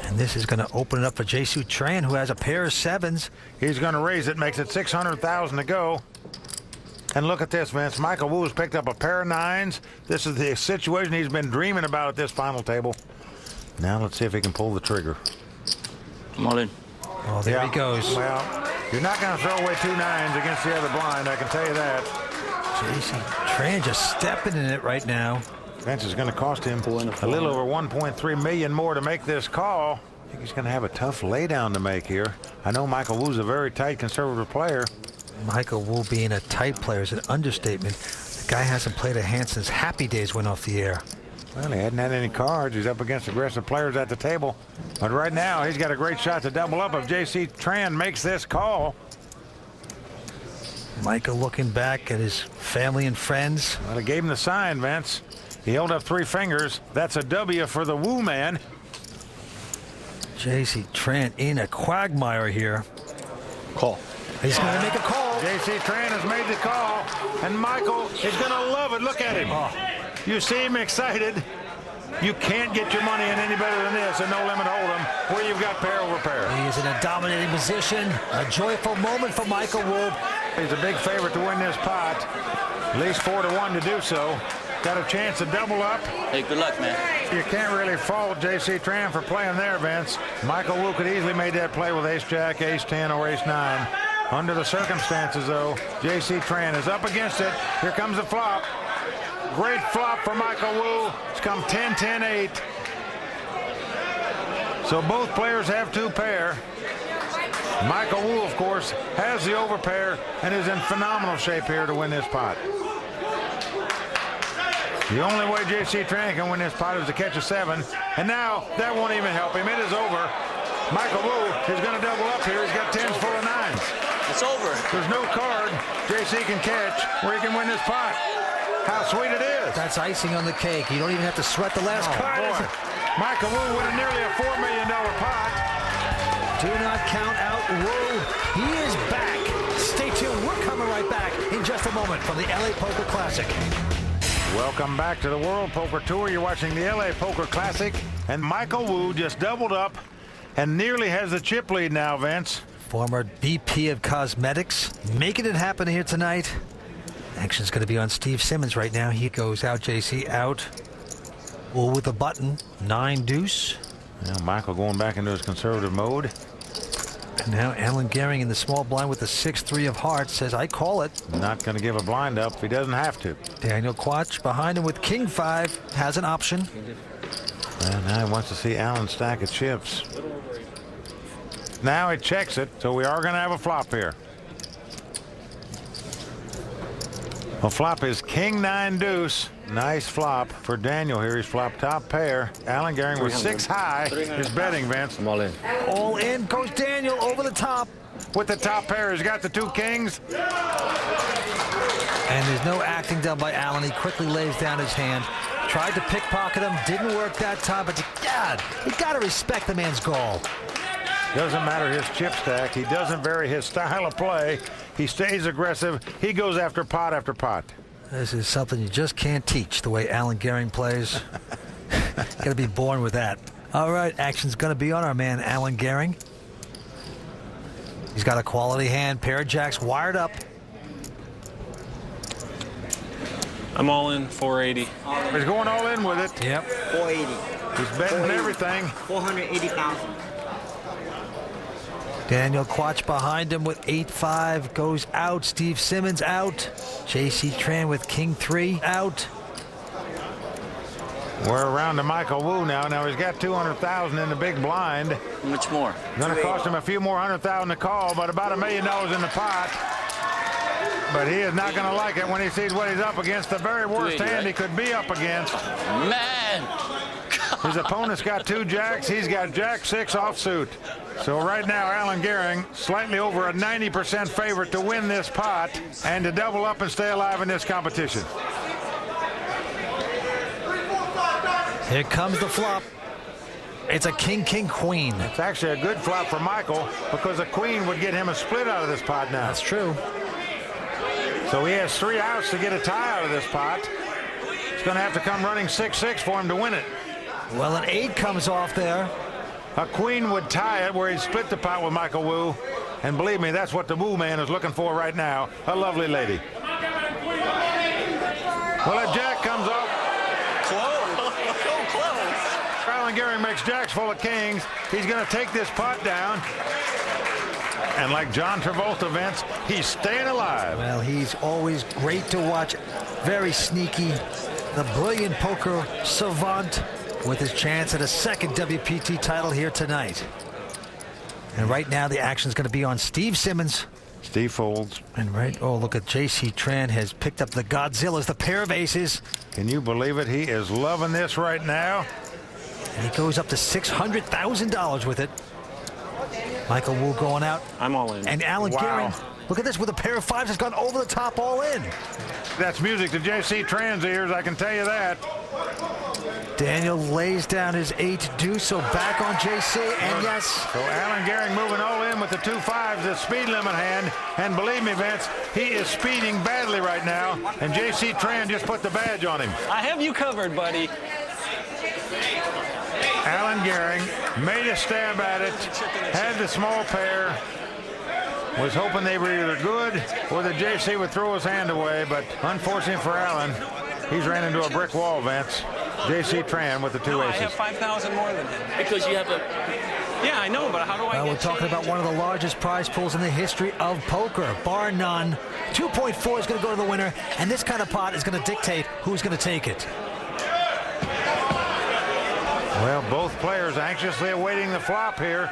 And this is going to open it up for Jae-Soo Tran, who has a pair of 7s. He's going to raise it, makes it 600,000 to go. And look at this, Vince. Michael Wu has picked up a pair of 9s. This is the situation he's been dreaming about at this final table. Now let's see if he can pull the trigger. I'm all in. Oh, there he goes. Well, you're not going to throw away 2 9s against the other blind, I can tell you that. Jae-Soo Tran just stepping in it right now. Vince is going to cost him a little over 1.3 million more to make this call. I think he's going to have a tough laydown to make here. I know Michael Wu's a very tight conservative player. Michael Wu being a tight player is an understatement. The guy hasn't played a hand since Happy Days went off the air. Well, he hadn't had any cards. He's up against aggressive players at the table. But right now, he's got a great shot to double up if Jae-Soo Tran makes this call. Michael looking back at his family and friends. Well, he gave him the sign, Vince. He held up 3 fingers. That's a W for the Wu man. Jae-Soo Tran in a quagmire here. Call. He's going to make a call. Jae-Soo Tran has made the call, and Michael is going to love it. Look at him. Oh. You see him excited. You can't get your money in any better than this, a no-limit hold'em, where you've got pair over pair. He is in a dominating position. A joyful moment for Michael Wu. He's a big favorite to win this pot. At least 4-1 to do so. Got a chance to double up. Hey, good luck, man. You can't really fault Jae-Soo Tran for playing there, Vince. Michael Wu could easily made that play with ace-jack, ace-10, or ace-9. Under the circumstances, though, Jae-Soo Tran is up against it. Here comes the flop. Great flop for Michael Wu. It's come 10-10-8. So both players have 2 pair. Michael Wu, of course, has the overpair and is in phenomenal shape here to win this pot. The only way Jae-Soo Tran can win this pot is to catch a 7. And now that won't even help him. It is over. Michael Wu is going to double up here. He's got 10s full of 9s. It's over. There's no card Jae-Soo can catch where he can win this pot. How sweet it is. That's icing on the cake. You don't even have to sweat the last card. Boy. Michael Wu winning nearly a $4 million pot. Do not count out Wu. He is back. Stay tuned. We're coming right back in just a moment from the LA Poker Classic. Welcome back to the World Poker Tour. You're watching the LA Poker Classic, and Michael Wu just doubled up and nearly has the chip lead now, Vince. Former VP of Cosmetics, making it happen here tonight. Action's going to be on Steve Simmons right now. He goes out, JC out. Wu with a button, 9 deuce. Now Michael going back into his conservative mode. And now Alan Gehring in the small blind with the 6-3 of hearts says, I call it. Not going to give a blind up if he doesn't have to. Daniel Quach behind him with King 5 has an option. And now he wants to see Alan stack of chips. Now he checks it, so we are going to have a flop here. A flop is King 9 deuce. Nice flop for Daniel here. He's flopped top pair. Alan Gehring with 6 high is betting, Vince. I'm all in. All in goes Daniel over the top. With the top pair, he's got the 2 kings. And there's no acting done by Alan. He quickly lays down his hand. Tried to pickpocket him. Didn't work that time. But God, you got to respect the man's gall. Doesn't matter his chip stack. He doesn't vary his style of play. He stays aggressive. He goes after pot after pot. This is something you just can't teach, the way Alan Gehring plays. Got to be born with that. All right, action's going to be on our man, Alan Gehring. He's got a quality hand, pair of jacks wired up. I'm all in, 480. He's going all in with it. Yep. 480. He's betting everything. 480,000. Daniel Quach behind him with 8-5 goes out. Steve Simmons out. Jae-Soo Tran with King 3 out. We're around to Michael Wu now. Now he's got 200,000 in the big blind. How much more? Going to cost him a few more 100,000 to call, but about $1 million in the pot. But he is not going to like it when he sees what he's up against. The very worst hand he could be up against. Man! His opponent's got 2 jacks. He's got jack 6 offsuit. So right now, Alan Gehring slightly over a 90% favorite to win this pot and to double up and stay alive in this competition. Here comes the flop. It's a king-king-queen. It's actually a good flop for Michael because a queen would get him a split out of this pot now. That's true. So he has 3 outs to get a tie out of this pot. He's going to have to come running 6-6 for him to win it. Well, an 8 comes off there. A queen would tie it where he'd split the pot with Michael Wu. And believe me, that's what the Wu man is looking for right now. A lovely lady. Well, a jack comes off. Close. So close. Alan Gehring makes jacks full of kings. He's going to take this pot down. And like John Travolta, Vince, he's staying alive. Well, he's always great to watch. Very sneaky. The brilliant poker savant with his chance at a second WPT title here tonight. And right now the action is going to be on Steve Simmons. Steve folds. And oh, look at J.C. Tran has picked up the Godzillas, the pair of aces. Can you believe it? He is loving this right now. And he goes up to $600,000 with it. Michael Wu going out. I'm all in. And Alan Gehring, look at this, with a pair of 5s, has gone over the top all in. That's music to J.C. Tran's ears, I can tell you that. Daniel lays down his 8 deuce, so back on J.C. and yes. So Alan Gehring moving all in with the 2 5s, the speed limit hand. And believe me, Vince, he is speeding badly right now. And J.C. Tran just put the badge on him. I have you covered, buddy. Alan Gehring made a stab at it, had the small pair, was hoping they were either good or that JC would throw his hand away, but unfortunately for Alan, he's ran into a brick wall, Vince. JC Tran with the 2 aces. I have 5,000 more than him. Because you have a... Yeah, I know, but how do I Well, we're talking about one of the largest prize pools in the history of poker, bar none. 2.4 is going to go to the winner, and this kind of pot is going to dictate who's going to take it. Well, both players anxiously awaiting the flop here.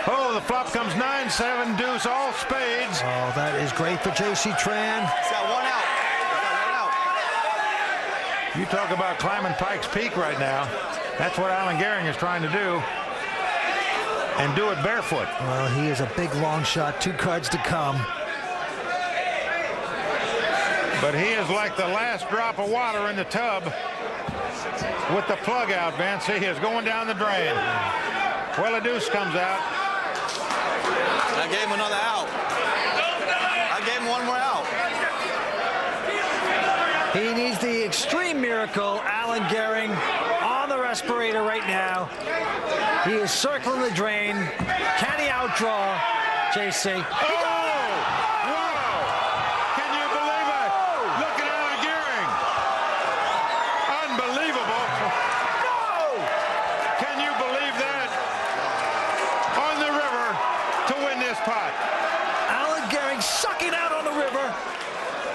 Oh, the flop comes 9-7 deuce, all spades. Oh, that is great for J.C. Tran. He's got 1 out. You talk about climbing Pikes Peak right now. That's what Alan Gehring is trying to do. And do it barefoot. Well, he is a big long shot. 2 cards to come. But he is like the last drop of water in the tub with the plug out, Vince. He is going down the drain. Well, a deuce comes out. I gave him another out. I gave him 1 more out. He needs the extreme miracle. Alan Gehring on the respirator right now. He is circling the drain. Can he outdraw J.C.? Oh! Wow! Can you believe it? Look at Alan Gehring. Unbelievable. No! Can you believe that? On the river to win this pot. Alan Gehring sucking out on the river.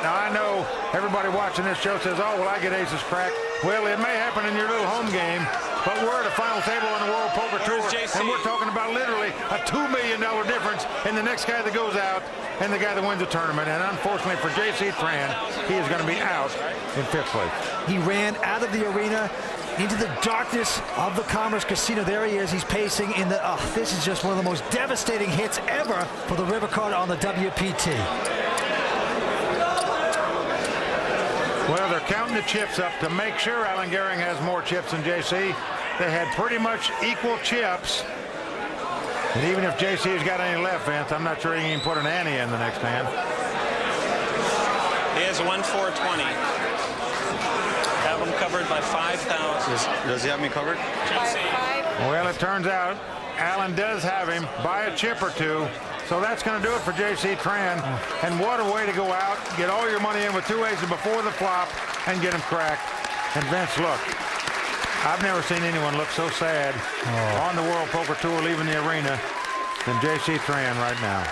Now, I know everybody watching this show says, oh, well, I get aces cracked. Well, it may happen in your little home game, but we're at a final table on the World Poker Tour, and we're talking about literally a $2 million difference in the next guy that goes out and the guy that wins the tournament. And unfortunately for J.C. Tran, he is going to be out in 5th place. He ran out of the arena into the darkness of the Commerce Casino. There he is. He's pacing in the... this is just one of the most devastating hits ever for the river card on the WPT. Well, they're counting the chips up to make sure Alan Gehring has more chips than JC. They had pretty much equal chips. And even if JC's got any left, Vince, I'm not sure he can even put an ante in the next hand. He has 1-4-20. Have him covered by 5,000. Does he have me covered? Well, it turns out Alan does have him by a chip or 2. So that's going to do it for J.C. Tran. And what a way to go out, get all your money in with 2 aces before the flop, and get him cracked. And Vince, look, I've never seen anyone look so sad on the World Poker Tour leaving the arena than J.C. Tran right now.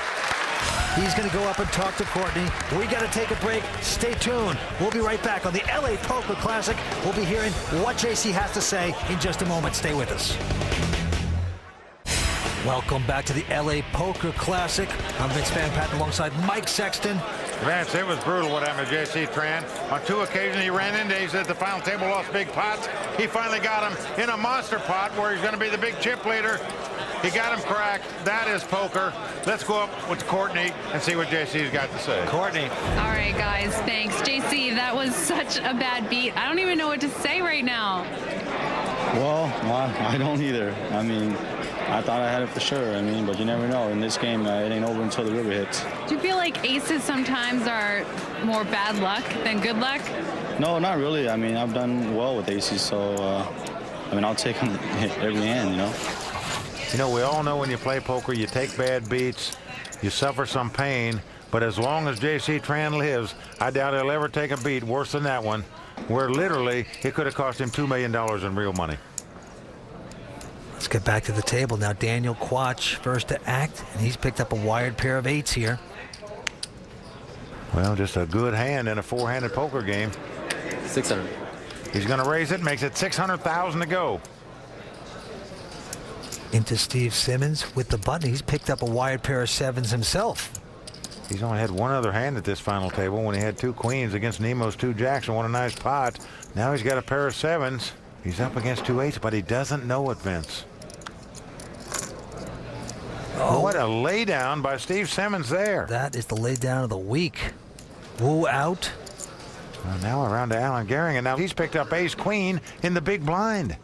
He's going to go up and talk to Courtney. We got to take a break. Stay tuned. We'll be right back on the LA Poker Classic. We'll be hearing what JC has to say in just a moment. Stay with us. Welcome back to the LA Poker Classic. I'm Vince Van Patten alongside Mike Sexton. Vince, it was brutal what happened to J.C. Tran. On 2 occasions he ran into, he said the final table lost big pots. He finally got him in a monster pot where he's going to be the big chip leader. He got him cracked. That is poker. Let's go up with Courtney and see what JC's got to say. Courtney. All right, guys, thanks. JC, that was such a bad beat. I don't even know what to say right now. Well, I don't either. I mean, I thought I had it for sure. I mean, but you never know. In this game, it ain't over until the river hits. Do you feel like aces sometimes are more bad luck than good luck? No, not really. I mean, I've done well with aces, so, I mean, I'll take them every hand, you know. You know, we all know when you play poker, you take bad beats, you suffer some pain, but as long as J.C. Tran lives, I doubt he'll ever take a beat worse than that one, where literally it could have cost him $2 million in real money. Let's get back to the table now. Daniel Quach first to act, and he's picked up a wired pair of 8s here. Well, just a good hand in a four-handed poker game. 600. He's going to raise it, makes it $600,000 to go. Into Steve Simmons with the button. He's picked up a wired pair of 7s himself. He's only had one other hand at this final table when he had 2 queens against Nemo's 2 jacks and won a nice pot. Now he's got a pair of 7s. He's up against 2 8s, but he doesn't know it, Vince. Oh, what a laydown by Steve Simmons there. That is the laydown of the week. Wu out. Well, now around to Alan Gehring, and now he's picked up ace-queen in the big blind.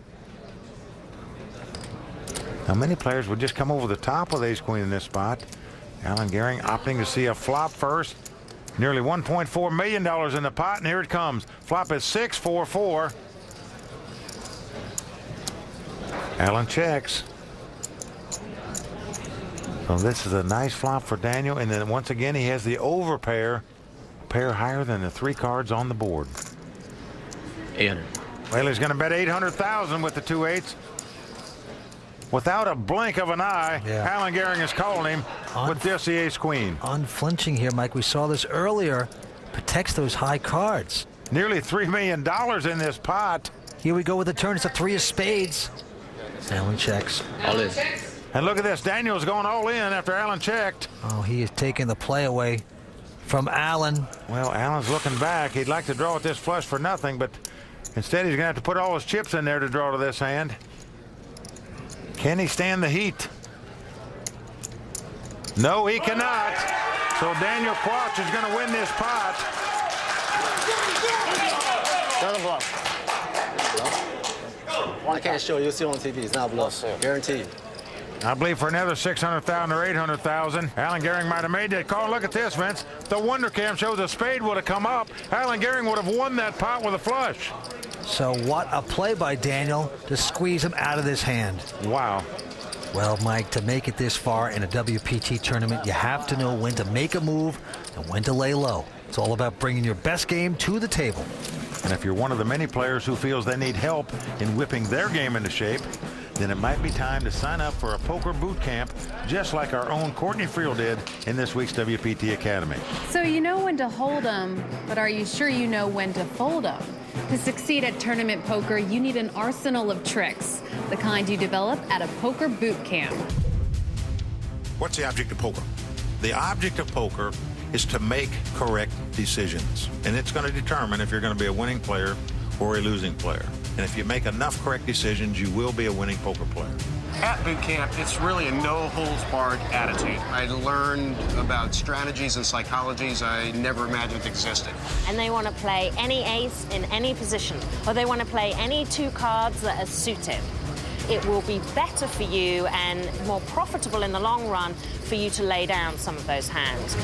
Now, many players would just come over the top with ace-queen in this spot. Alan Gehring opting to see a flop first. Nearly $1.4 million in the pot, and here it comes. Flop is 6-4-4. Alan checks. So this is a nice flop for Daniel, and then once again he has the overpair, a pair higher than the 3 cards on the board. 800. Well, he's going to bet $800,000 with the 2 8s. Without a blink of an eye, Alan Gehring is calling him with just the ace-queen. Unflinching here, Mike. We saw this earlier. Protects those high cards. Nearly $3 million in this pot. Here we go with the turn. It's a 3 of spades. Alan checks. All in. And look at this. Daniel's going all in after Alan checked. Oh, he is taking the play away from Alan. Well, Alan's looking back. He'd like to draw with this flush for nothing, but instead he's going to have to put all his chips in there to draw to this hand. Can he stand the heat? No, he cannot. So Daniel Quach is going to win this pot. Show the bluff. I can't show you. You'll see on TV. It's not bluff. Guaranteed. I believe for another $600,000 or $800,000, Alan Gehring might have made that call. Look at this, Vince. The Wonder Cam shows a spade would have come up. Alan Gehring would have won that pot with a flush. So what a play by Daniel to squeeze him out of this hand. Wow. Well, Mike, to make it this far in a WPT tournament, you have to know when to make a move and when to lay low. It's all about bringing your best game to the table. And if you're one of the many players who feels they need help in whipping their game into shape, then it might be time to sign up for a poker boot camp, just like our own Courtney Friel did in this week's WPT Academy. So you know when to hold them, but are you sure you know when to fold them? To succeed at tournament poker, you need an arsenal of tricks, the kind you develop at a poker boot camp. What's the object of poker? The object of poker is to make correct decisions, and it's going to determine if you're going to be a winning player or a losing player. And if you make enough correct decisions, you will be a winning poker player. At boot camp, it's really a no-holds-barred attitude. I learned about strategies and psychologies I never imagined existed. And they want to play any ace in any position, or they want to play any 2 cards that are suited. It will be better for you and more profitable in the long run for you to lay down some of those hands.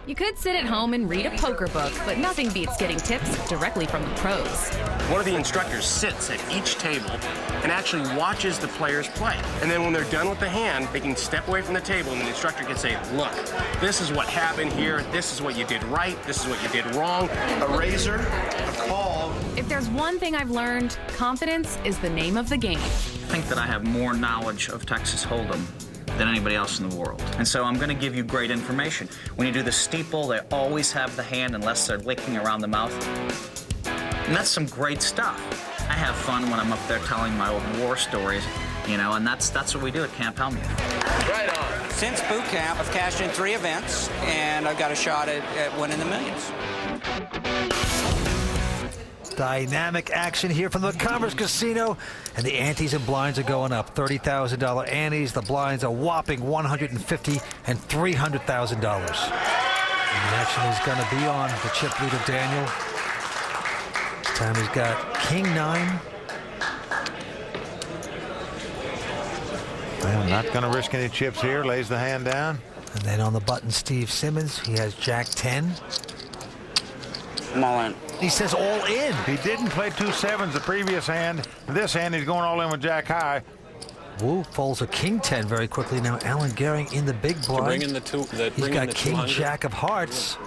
You could sit at home and read a poker book, but nothing beats getting tips directly from the pros. One of the instructors sits at each table and actually watches the players play. And then when they're done with the hand, they can step away from the table and the instructor can say, look, this is what happened here, this is what you did right, this is what you did wrong. A razor, a call. If there's one thing I've learned, confidence is the name of the game. I think that I have more knowledge of Texas Hold'em than anybody else in the world. And so I'm going to give you great information. When you do the steeple, they always have the hand unless they're licking around the mouth. And that's some great stuff. I have fun when I'm up there telling my old war stories, you know, and that's what we do at Camp Helmuth. Right on. Since boot camp, I've cashed in 3 events, and I've got a shot at winning the millions. Dynamic action here from the Commerce Casino, and the antes and blinds are going up. $30,000 antes. The blinds are whopping $150,000 and $300,000. And the action is going to be on the chip leader Daniel. This time he's got King 9. Well, not going to risk any chips here. Lays the hand down. And then on the button, Steve Simmons. He has Jack 10. I'm all in. He says all in. He didn't play 2 sevens the previous hand. This hand, he's going all in with Jack high. Wu folds a King 10 very quickly. Now Alan Gehring in the big blind. Bring in the two. He's got King Jack of hearts.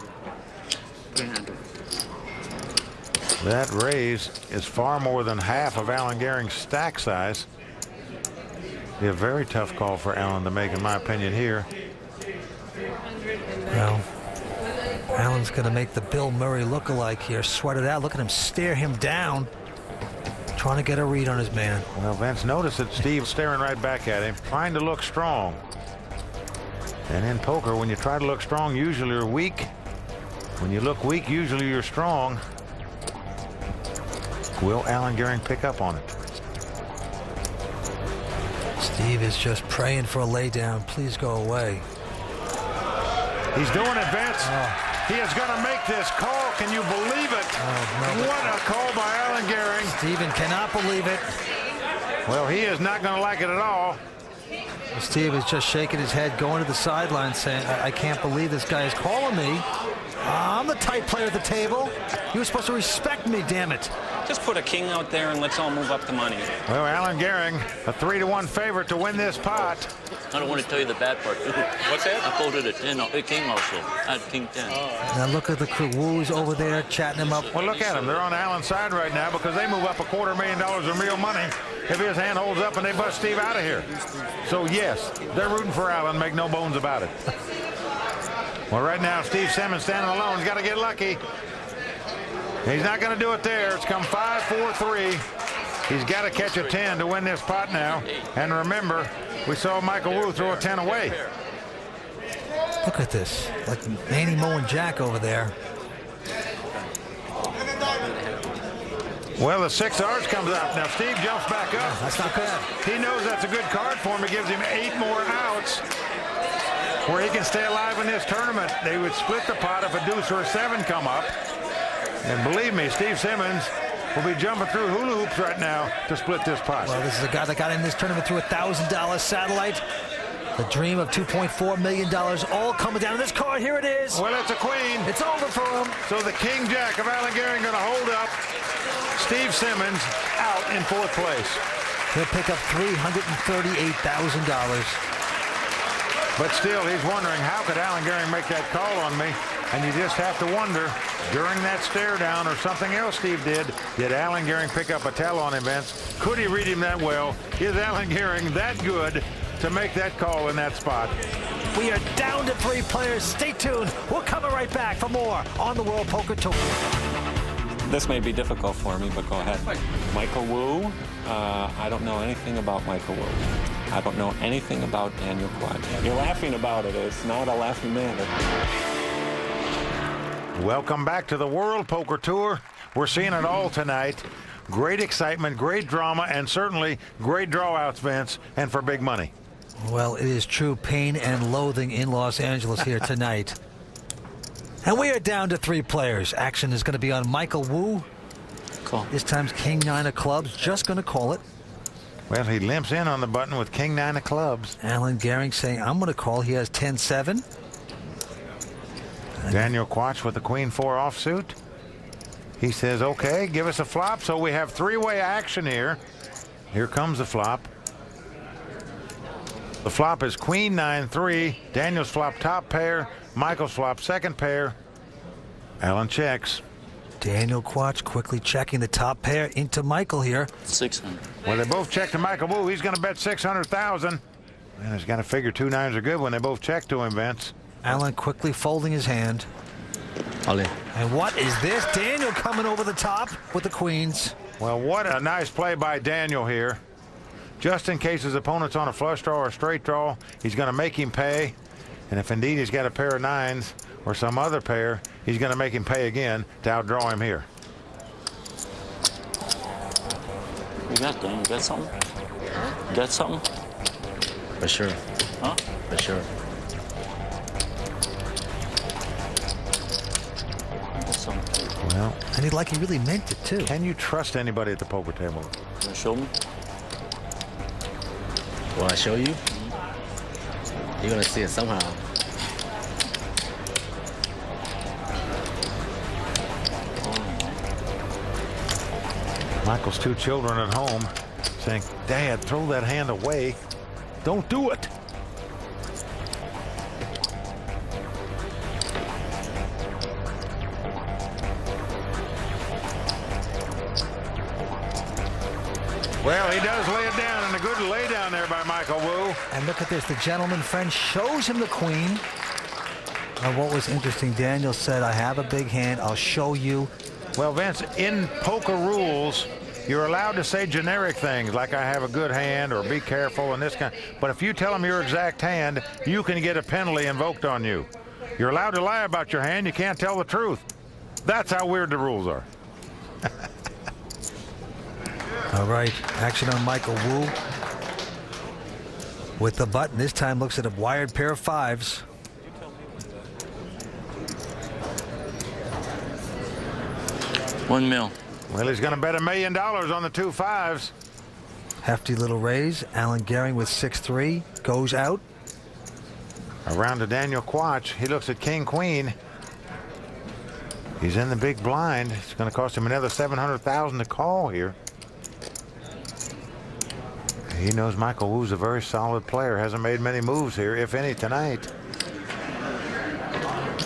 300. That raise is far more than half of Alan Gehring's stack size. Be a very tough call for Alan to make, in my opinion, here. Well, Alan's going to make the Bill Murray look-alike here. Sweat it out. Look at him stare him down. Trying to get a read on his man. Well, Vince, notice that Steve's staring right back at him, trying to look strong. And in poker, when you try to look strong, usually you're weak. When you look weak, usually you're strong. Will Alan Gehring pick up on it? Steve is just praying for a laydown. Please go away. He's doing it, Vince. He is going to make this call. Can you believe it? No, what a call by Alan Gehring. Steven cannot believe it. Well, he is not going to like it at all. Steve is just shaking his head, going to the sideline, saying, I can't believe this guy is calling me. I'm the tight player at the table. You were supposed to respect me, damn it. Just put a king out there and let's all move up the money. Well, Alan Gehring, a 3-1 favorite to win this pot. I don't want to tell you the bad part. What's that? I folded a 10, a king also. I had King 10. Now look at the crew. Wu's over there chatting him up. Well, look at them. They're on Alan's side right now because they move up $250,000 in real money if his hand holds up and they bust Steve out of here. So, yes, they're rooting for Alan. Make no bones about it. Well, right now, Steve Simmons standing alone. He's got to get lucky. He's not going to do it there. It's come 5-4-3. He's got to catch a 10 to win this pot now. And remember, we saw Michael Wu throw a 10 away. Look at this. Like Manny, Mo, and Jack over there. Well, the 6 hearts comes up. Now, Steve jumps back up. That's not bad. He knows that's a good card for him. It gives him 8 more outs where he can stay alive in this tournament. They would split the pot if a deuce or a 7 come up. And believe me, Steve Simmons will be jumping through hula hoops right now to split this pot. Well, this is a guy that got in this tournament through $1,000 satellite. The dream of $2.4 million all coming down to this card. Here it is. Well, it's a queen. It's over for him. So the King Jack of Alan Gehring going to hold up. Steve Simmons out in 4th place. He'll pick up $338,000. But still, he's wondering, how could Alan Gehring make that call on me? And you just have to wonder, during that stare down or something else Steve did Alan Gehring pick up a tell on him, Vince? Could he read him that well? Is Alan Gehring that good to make that call in that spot? We are down to 3 players. Stay tuned. We're coming right back for more on the World Poker Tour. This may be difficult for me, but go ahead. Michael Wu. I don't know anything about Michael Wu. I don't know anything about Daniel Quad. You're laughing about it. It's not a laughing matter. Welcome back to the World Poker Tour. We're seeing it all tonight. Great excitement, great drama, and certainly great drawouts, Vince, and for big money. Well, it is true pain and loathing in Los Angeles here tonight. And we are down to 3 players. Action is going to be on Michael Wu. Call. This time's King 9 of clubs. Just going to call it. Well, he limps in on the button with King 9 of clubs. Alan Gehring saying, I'm going to call. He has 10-7. Daniel Quach with the Queen 4 offsuit. He says, okay, give us a flop. So we have 3-way action here. Here comes the flop. The flop is Queen 9-3. Daniel's flop top pair. Michael's flop second pair. Alan checks. Daniel Quach quickly checking the top pair into Michael here. 600. Well, they both check to Michael Wu. He's going to bet 600,000. And he's got to figure 2 9s are good when they both check to him, Vince. Alan quickly folding his hand. All in. And what is this? Daniel coming over the top with the queens. Well, what a nice play by Daniel here. Just in case his opponent's on a flush draw or a straight draw, he's going to make him pay. And if indeed he's got a pair of 9s or some other pair, he's going to make him pay again to outdraw him here. got, Dan? You got something? You got something? For sure. Huh? For sure. Well, and he really meant it, too. Can you trust anybody at the poker table? Can you show me? Will I show you? You're going to see it somehow. Michael's two children at home saying, Dad, throw that hand away. Don't do it. Well, he does lay it down, and a good lay down there by Michael Wu. And look at this. The gentleman friend shows him the queen. And what was interesting, Daniel said, I have a big hand. I'll show you. Well, Vince, in poker rules, you're allowed to say generic things like I have a good hand or be careful and this kind. But if you tell them your exact hand, you can get a penalty invoked on you. You're allowed to lie about your hand. You can't tell the truth. That's how weird the rules are. All right, action on Michael Wu with the button. This time looks at a wired pair of fives. $1 million. Well, he's going to bet $1 million on the 2 5s. Hefty little raise. Alan Gehring with 6-3 goes out. Around to Daniel Quach. He looks at King Queen. He's in the big blind. It's going to cost him another $700,000 to call here. He knows Michael Wu's a very solid player. Hasn't made many moves here, if any, tonight.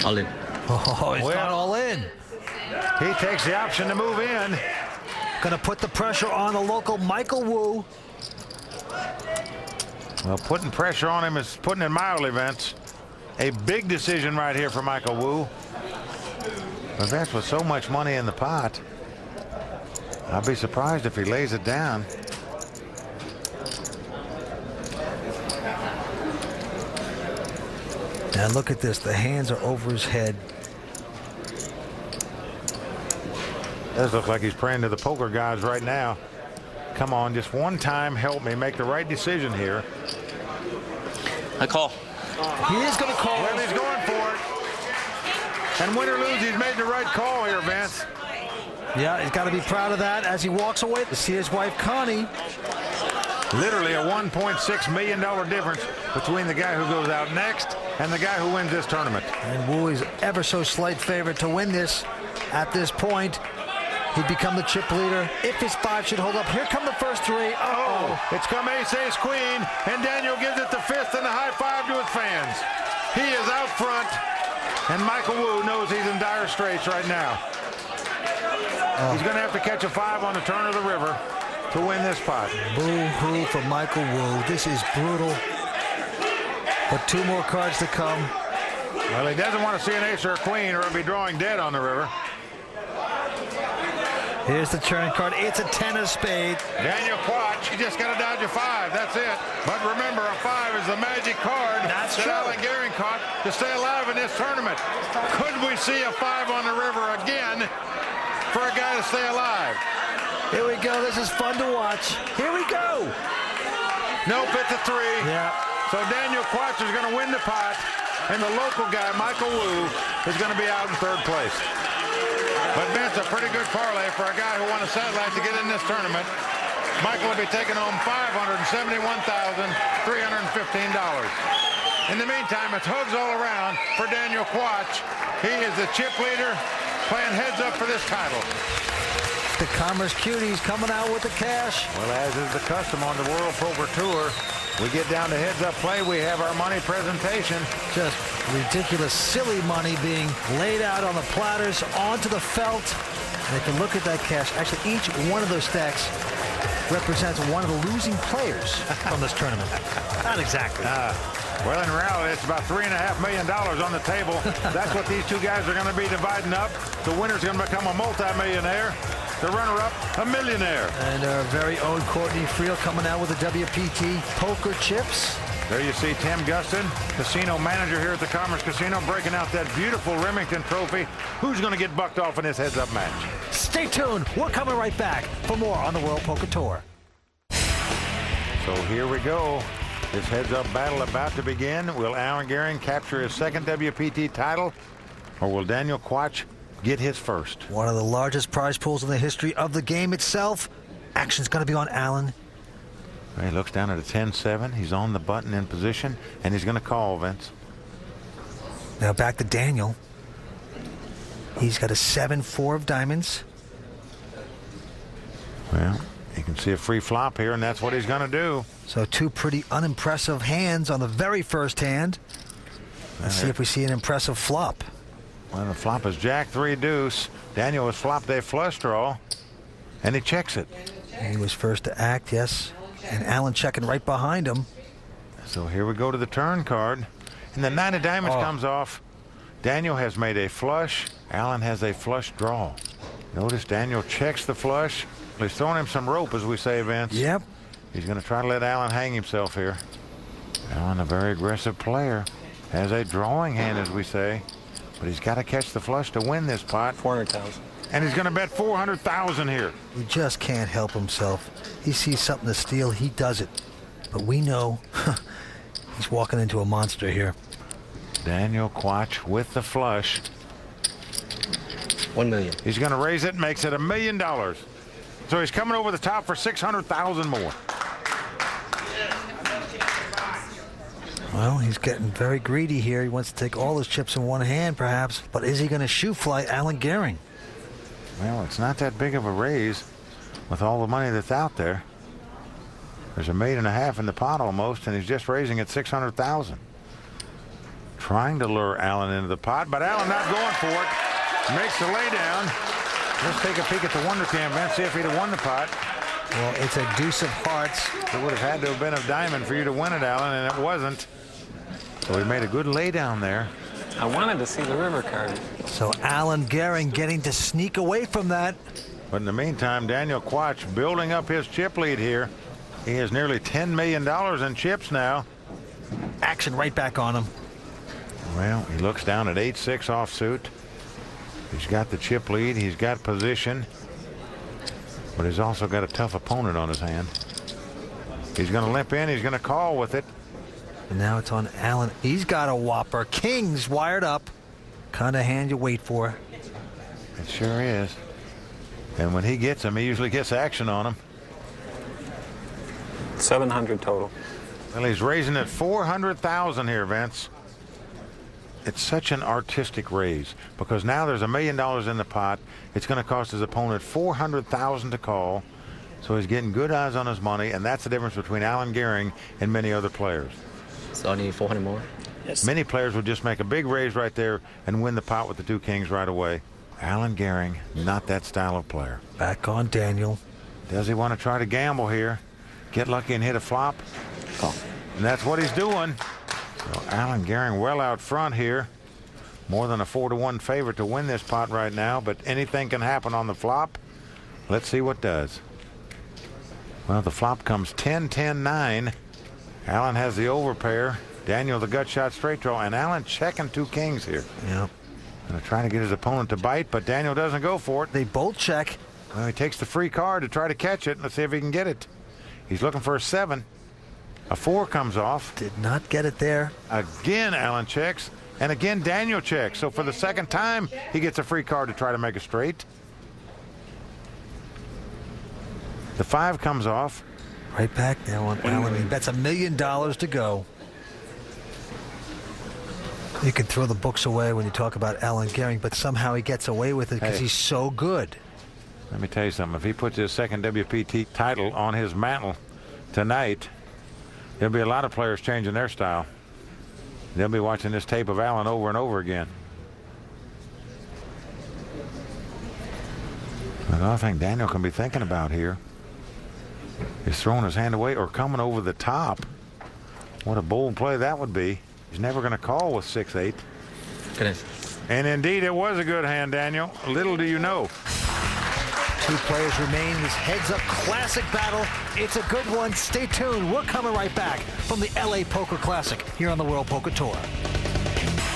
All in. Oh, he's gone all in. He takes the option to move in. Gonna put the pressure on the local Michael Wu. Well, putting pressure on him is putting in mildly, Vince. A big decision right here for Michael Wu. But Vince, with so much money in the pot, I'll be surprised if he lays it down. Now look at this. The hands are over his head. Does look like he's praying to the poker gods right now. Come on, just one time, help me make the right decision here. I call. He is going to call. Well, he's going for it. And win or lose, he's made the right call here, Vince. Yeah, he's got to be proud of that as he walks away to see his wife, Connie. Literally a $1.6 million difference between the guy who goes out next and the guy who wins this tournament. And Wu is ever so slight favorite to win this at this point. He'd become the chip leader if his 5 should hold up. Here come the first 3. Oh, it's come ace, queen, and Daniel gives it the 5th and a high five to his fans. He is out front, and Michael Wu knows he's in dire straits right now. He's going to have to catch a 5 on the turn of the river to win this pot. Boo-hoo for Michael Wu. This is brutal. But 2 more cards to come. Well, he doesn't want to see an ace or a queen, or he'll be drawing dead on the river. Here's the turn card. It's a 10 of spades. Daniel Quach, you just got to dodge a 5. That's it. But remember, a 5 is the magic card that Alan Gehring caught to stay alive in this tournament. Could we see a 5 on the river again for a guy to stay alive? Here we go. This is fun to watch. Here we go. Nope, it's a 3. Yeah. So Daniel Quach is going to win the pot, and the local guy, Michael Wu, is going to be out in 3rd place. But Vince, a pretty good parlay for a guy who won a satellite to get in this tournament. Michael will be taking home $571,315. In the meantime, it's hugs all around for Daniel Quach. He is the chip leader, playing heads up for this title. The Commerce Cuties coming out with the cash. Well, as is the custom on the World Poker Tour, we get down to heads up play. We have our money presentation. Just ridiculous, silly money being laid out on the platters onto the felt. And if you look at that cash, actually each one of those stacks represents one of the losing players from this tournament. Not exactly. Well, in reality, it's about $3.5 million on the table. That's what these 2 guys are going to be dividing up. The winner's going to become a multi-millionaire. The runner-up, a millionaire. And our very own Courtney Friel coming out with the WPT poker chips. There you see Tim Gustin, casino manager here at the Commerce Casino, breaking out that beautiful Remington trophy. Who's going to get bucked off in this heads-up match? Stay tuned. We're coming right back for more on the World Poker Tour. So here we go. This heads-up battle about to begin. Will Alan Gehring capture his second WPT title, or will Daniel Quach get his first? One of the largest prize pools in the history of the game itself. Action's going to be on Alan. He looks down at a 10-7. He's on the button in position, and he's going to call, Vince. Now back to Daniel. He's got a 7-4 of diamonds. Well, you can see a free flop here, and that's what he's going to do. So two pretty unimpressive hands on the very first hand. Let's see if we see an impressive flop. Well, the flop is Jack 3 deuce. Daniel has flopped a flush draw, and he checks it. He was first to act, yes. And Alan checking right behind him. So here we go to the turn card. And the 9 of diamonds comes off. Daniel has made a flush. Alan has a flush draw. Notice Daniel checks the flush. He's throwing him some rope, as we say, Vince. Yep. He's going to try to let Alan hang himself here. Alan, a very aggressive player, has a drawing hand, as we say. But he's got to catch the flush to win this pot. 400,000. And he's going to bet 400,000 here. He just can't help himself. He sees something to steal, he does it. But we know he's walking into a monster here. Daniel Quach with the flush. $1 million. He's going to raise it, makes it $1 million. So he's coming over the top for 600,000 more. Well, he's getting very greedy here. He wants to take all his chips in one hand, perhaps. But is he going to shoe fly Alan Gehring? Well, it's not that big of a raise with all the money that's out there. There's $1.5 million in the pot almost, and he's just raising at 600,000. Trying to lure Alan into the pot, but Alan not going for it. Makes the lay down. Let's take a peek at the Wonder Cam, Vince, see if he'd have won the pot. Well, it's a deuce of hearts. It would have had to have been a diamond for you to win it, Alan, and it wasn't. So he made a good lay down there. I wanted to see the river card. So Alan Gehring getting to sneak away from that. But in the meantime, Daniel Quach building up his chip lead here. He has nearly $10 million in chips now. Action right back on him. Well, he looks down at 8-6 offsuit. He's got the chip lead. He's got position. But he's also got a tough opponent on his hand. He's going to limp in. He's going to call with it. And now it's on Alan. He's got a whopper. Kings wired up. Kind of hand you wait for. It sure is. And when he gets them, he usually gets action on them. 700 total. Well, he's raising at 400,000 here, Vince. It's such an artistic raise because now there's $1 million in the pot. It's going to cost his opponent 400,000 to call. So he's getting good odds on his money, and that's the difference between Alan Gehring and many other players. So I need 400 more? Yes. Many players would just make a big raise right there and win the pot with the 2 kings right away. Alan Gehring, not that style of player. Back on Daniel. Does he want to try to gamble here? Get lucky and hit a flop? Call. And that's what he's doing. So Alan Gehring well out front here. More than a 4-1 favorite to win this pot right now, but anything can happen on the flop. Let's see what does. Well, the flop comes 10-10-9. Alan has the overpair. Daniel the gut shot straight draw, and Alan checking 2 kings here. Yep. Gonna try to get his opponent to bite, but Daniel doesn't go for it. They both check. Well, he takes the free card to try to catch it. Let's see if he can get it. He's looking for a 7. A 4 comes off. Did not get it there. Again, Alan checks. And again, Daniel checks. So for the second time, he gets a free card to try to make a straight. The 5 comes off. Right back now on Alan. He bets $1 million to go. You can throw the books away when you talk about Alan Gehring, but somehow he gets away with it because he's so good. Let me tell you something. If he puts his second WPT title on his mantle tonight, there'll be a lot of players changing their style. They'll be watching this tape of Alan over and over again. Another thing Daniel can be thinking about here is throwing his hand away or coming over the top. What a bold play that would be. He's never going to call with 6-8. And indeed, it was a good hand, Daniel. Little do you know. 2 players remain in this heads-up classic battle. It's a good one. Stay tuned. We're coming right back from the LA Poker Classic here on the World Poker Tour.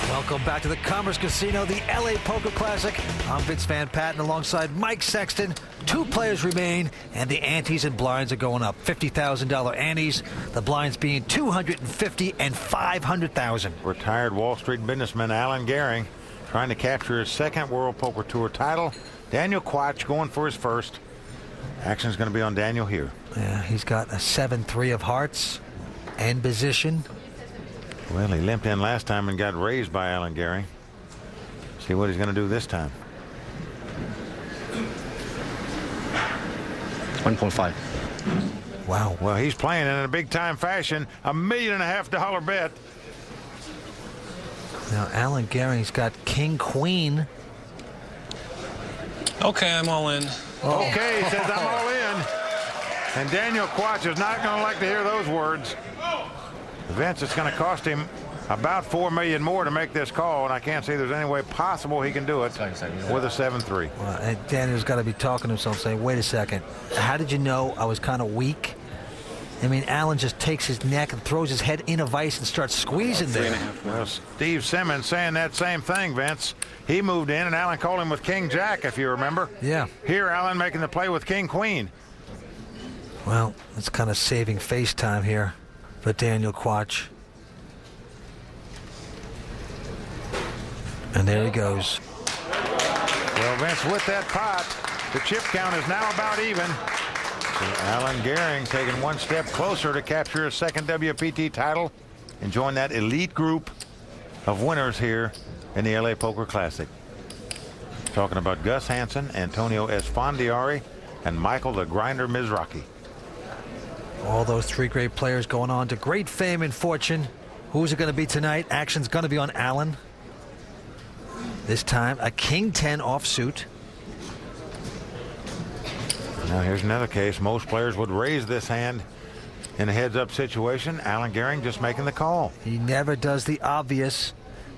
Welcome back to the Commerce Casino, the LA Poker Classic. I'm Vince Van Patten alongside Mike Sexton. 2 players remain, and the antes and blinds are going up. $50,000 antes, the blinds being $250,000 and $500,000. Retired Wall Street businessman Alan Gehring trying to capture his second World Poker Tour title. Daniel Quach going for his first. Action's going to be on Daniel here. Yeah, he's got a 7-3 of hearts. End position. Well, he limped in last time and got raised by Alan Gehring. See what he's going to do this time. 1.5. Wow. Well, he's playing in a big-time fashion. $1.5 million bet. Now, Alan Gehring's got king-queen. Okay, I'm all in. Oh. Okay, he says, I'm all in. And Daniel Quach is not going to like to hear those words. Vince, it's going to cost him about $4 million more to make this call, and I can't see there's any way possible he can do it with a 7-3. Well, and Daniel's got to be talking to himself, saying, wait a second, how did you know I was kind of weak? I mean, Alan just takes his neck and throws his head in a vice and starts squeezing there. Well, Steve Simmons saying that same thing, Vince. He moved in, and Alan called him with King Jack, if you remember. Yeah. Here, Alan making the play with King Queen. Well, it's kind of saving face time here for Daniel Quach. And there he goes. Well, Vince, with that pot, the chip count is now about even. So Alan Gehring taking one step closer to capture his second WPT title and join that elite group of winners here in the LA Poker Classic. Talking about Gus Hansen, Antonio Esfandiari, and Michael the Grinder Mizrachi. All those 3 great players going on to great fame and fortune. Who's it going to be tonight? Action's going to be on Alan. This time, a King 10 offsuit. Now here's another case. Most players would raise this hand in a heads-up situation. Alan Gehring just making the call. He never does the obvious.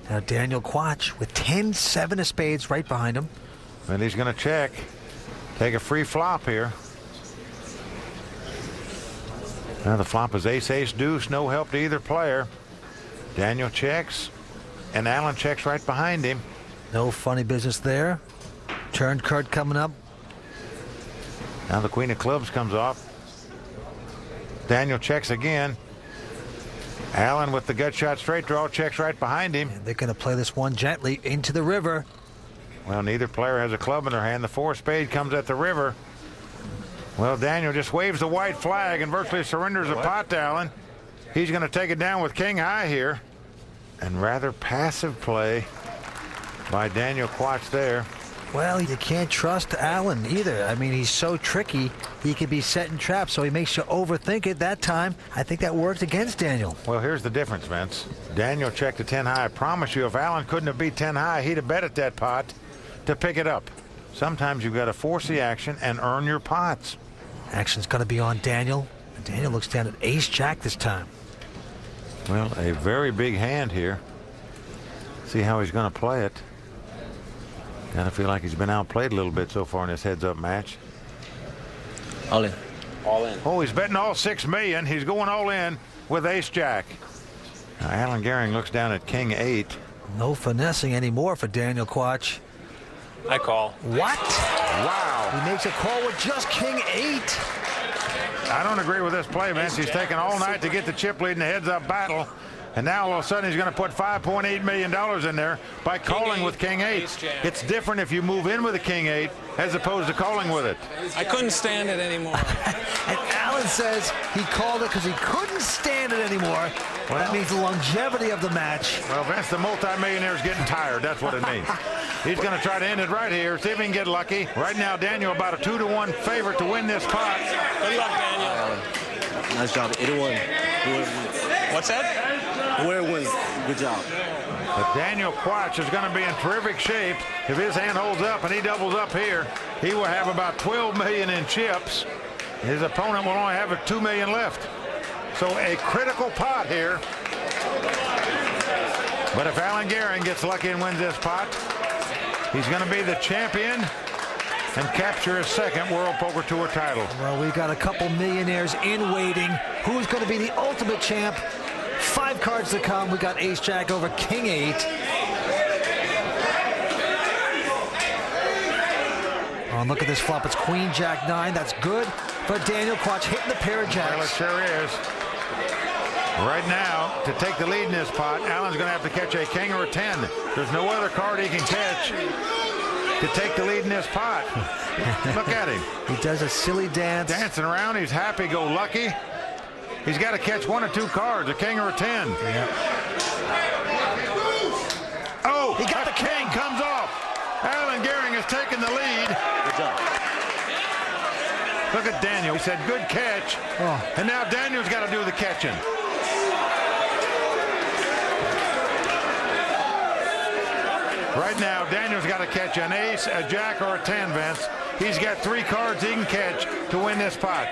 Now Daniel Quach with 10-7 of spades right behind him. And he's going to check. Take a free flop here. Now the flop is ace-ace deuce. No help to either player. Daniel checks, and Alan checks right behind him. No funny business there. Turn card coming up. Now the queen of clubs comes off. Daniel checks again. Alan with the gut shot straight draw checks right behind him. And they're going to play this one gently into the river. Well, neither player has a club in their hand. The 4 spade comes at the river. Well, Daniel just waves the white flag and virtually surrenders the pot to Alan. He's going to take it down with king high here. And rather passive play by Daniel Quach there. Well, you can't trust Alan either. I mean, he's so tricky. He can be setting traps, so he makes you overthink it. That time, I think that worked against Daniel. Well, here's the difference, Vince. Daniel checked a 10 high. I promise you, if Alan couldn't have beat 10 high, he'd have bet at that pot to pick it up. Sometimes you've got to force the action and earn your pots. Action's going to be on Daniel. And Daniel looks down at ace-jack this time. Well, a very big hand here. See how he's going to play it. Kind of feel like he's been outplayed a little bit so far in this heads-up match. All in. All in. Oh, he's betting all $6 million. He's going all in with ace-jack. Now, Alan Gehring looks down at king 8. No finessing anymore for Daniel Quach. I call. What? Wow. He makes a call with just king 8. I don't agree with this play, Vince. He's taken all night to get the chip lead in the heads-up battle. And now all of a sudden he's going to put $5.8 million in there by calling with king 8. It's different if you move in with a king 8 as opposed to calling with it. I couldn't stand it anymore. And Alan says he called it because he couldn't stand it anymore. Well, that means the longevity of the match. Well, Vince, the multimillionaire's getting tired. That's what it means. He's going to try to end it right here, see if he can get lucky. Right now, Daniel about a 2-1 favorite to win this pot. Good luck, Daniel. Nice job. 8-1. What's that? Whoever wins, good job. But Daniel Quach is going to be in terrific shape. If his hand holds up and he doubles up here, he will have about $12 million in chips. His opponent will only have $2 million left. So a critical pot here. But if Alan Gehring gets lucky and wins this pot, he's going to be the champion and capture his second World Poker Tour title. Well, we got a couple millionaires in waiting. Who's going to be the ultimate champ? 5 cards to come. We got ace-jack over king 8. and look at this flop. It's Queen Jack 9. That's good for Daniel Quach hitting the pair of jacks. Well, it sure is. Right now, to take the lead in this pot, Alan's going to have to catch a king or a 10. There's no other card he can catch to take the lead in this pot. Look at him. He does a silly dance. Dancing around. He's happy-go-lucky. He's got to catch 1 or 2 cards, a king or a 10. Yeah. Oh, he got the king. Comes off. Alan Gehring has taken the lead. Good job. Look at Daniel. He said, good catch. Oh. And now Daniel's got to do the catching. Right now, Daniel's got to catch an ace, a jack, or a 10, Vince. He's got 3 cards he can catch to win this pot.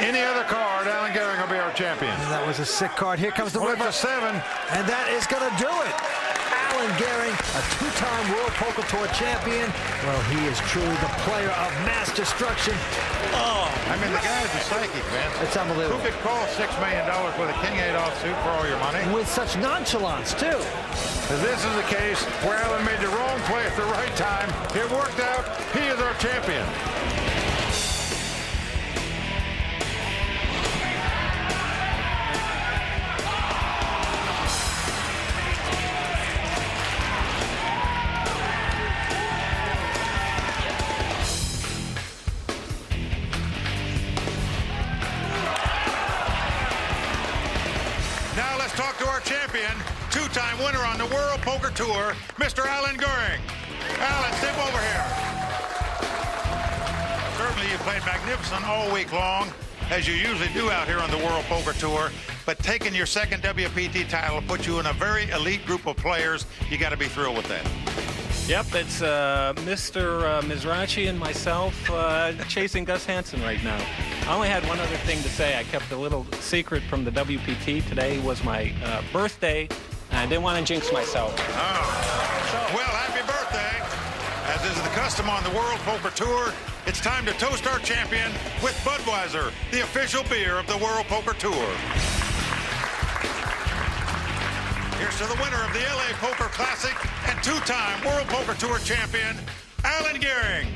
Any other card, Alan Gehring will be our champion. And that was a sick card. Here comes the river. river. 7. And that is going to do it. Alan Gehring, a 2-time World Poker Tour champion. Well, he is truly the player of mass destruction. Oh, I mean, the guy's a psychic, man. It's unbelievable. Who could call $6 million with a king-8 offsuit for all your money? With such nonchalance, too. This is a case where Alan made the wrong play at the right time. It worked out. He is our champion. Now let's talk to our champion, 2-time winner on the World Poker Tour, Mr. Alan Gehring. Alan, step over here. Certainly you played magnificent all week long, as you usually do out here on the World Poker Tour, but taking your second WPT title puts you in a very elite group of players. You got to be thrilled with that. Yep, it's Mr. Mizrachi and myself chasing Gus Hansen right now. I only had one other thing to say. I kept a little secret from the WPT. Today was my birthday, and I didn't want to jinx myself. Oh. Well, happy birthday. As is the custom on the World Poker Tour, it's time to toast our champion with Budweiser, the official beer of the World Poker Tour. Here's to the winner of the LA Poker Classic and 2-time World Poker Tour champion, Alan Gehring.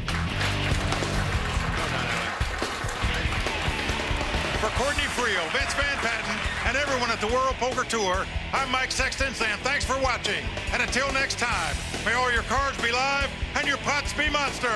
For Courtney Friel, Vince Van Patten, and everyone at the World Poker Tour, I'm Mike Sexton saying thanks for watching. And until next time, may all your cards be live and your pots be monsters.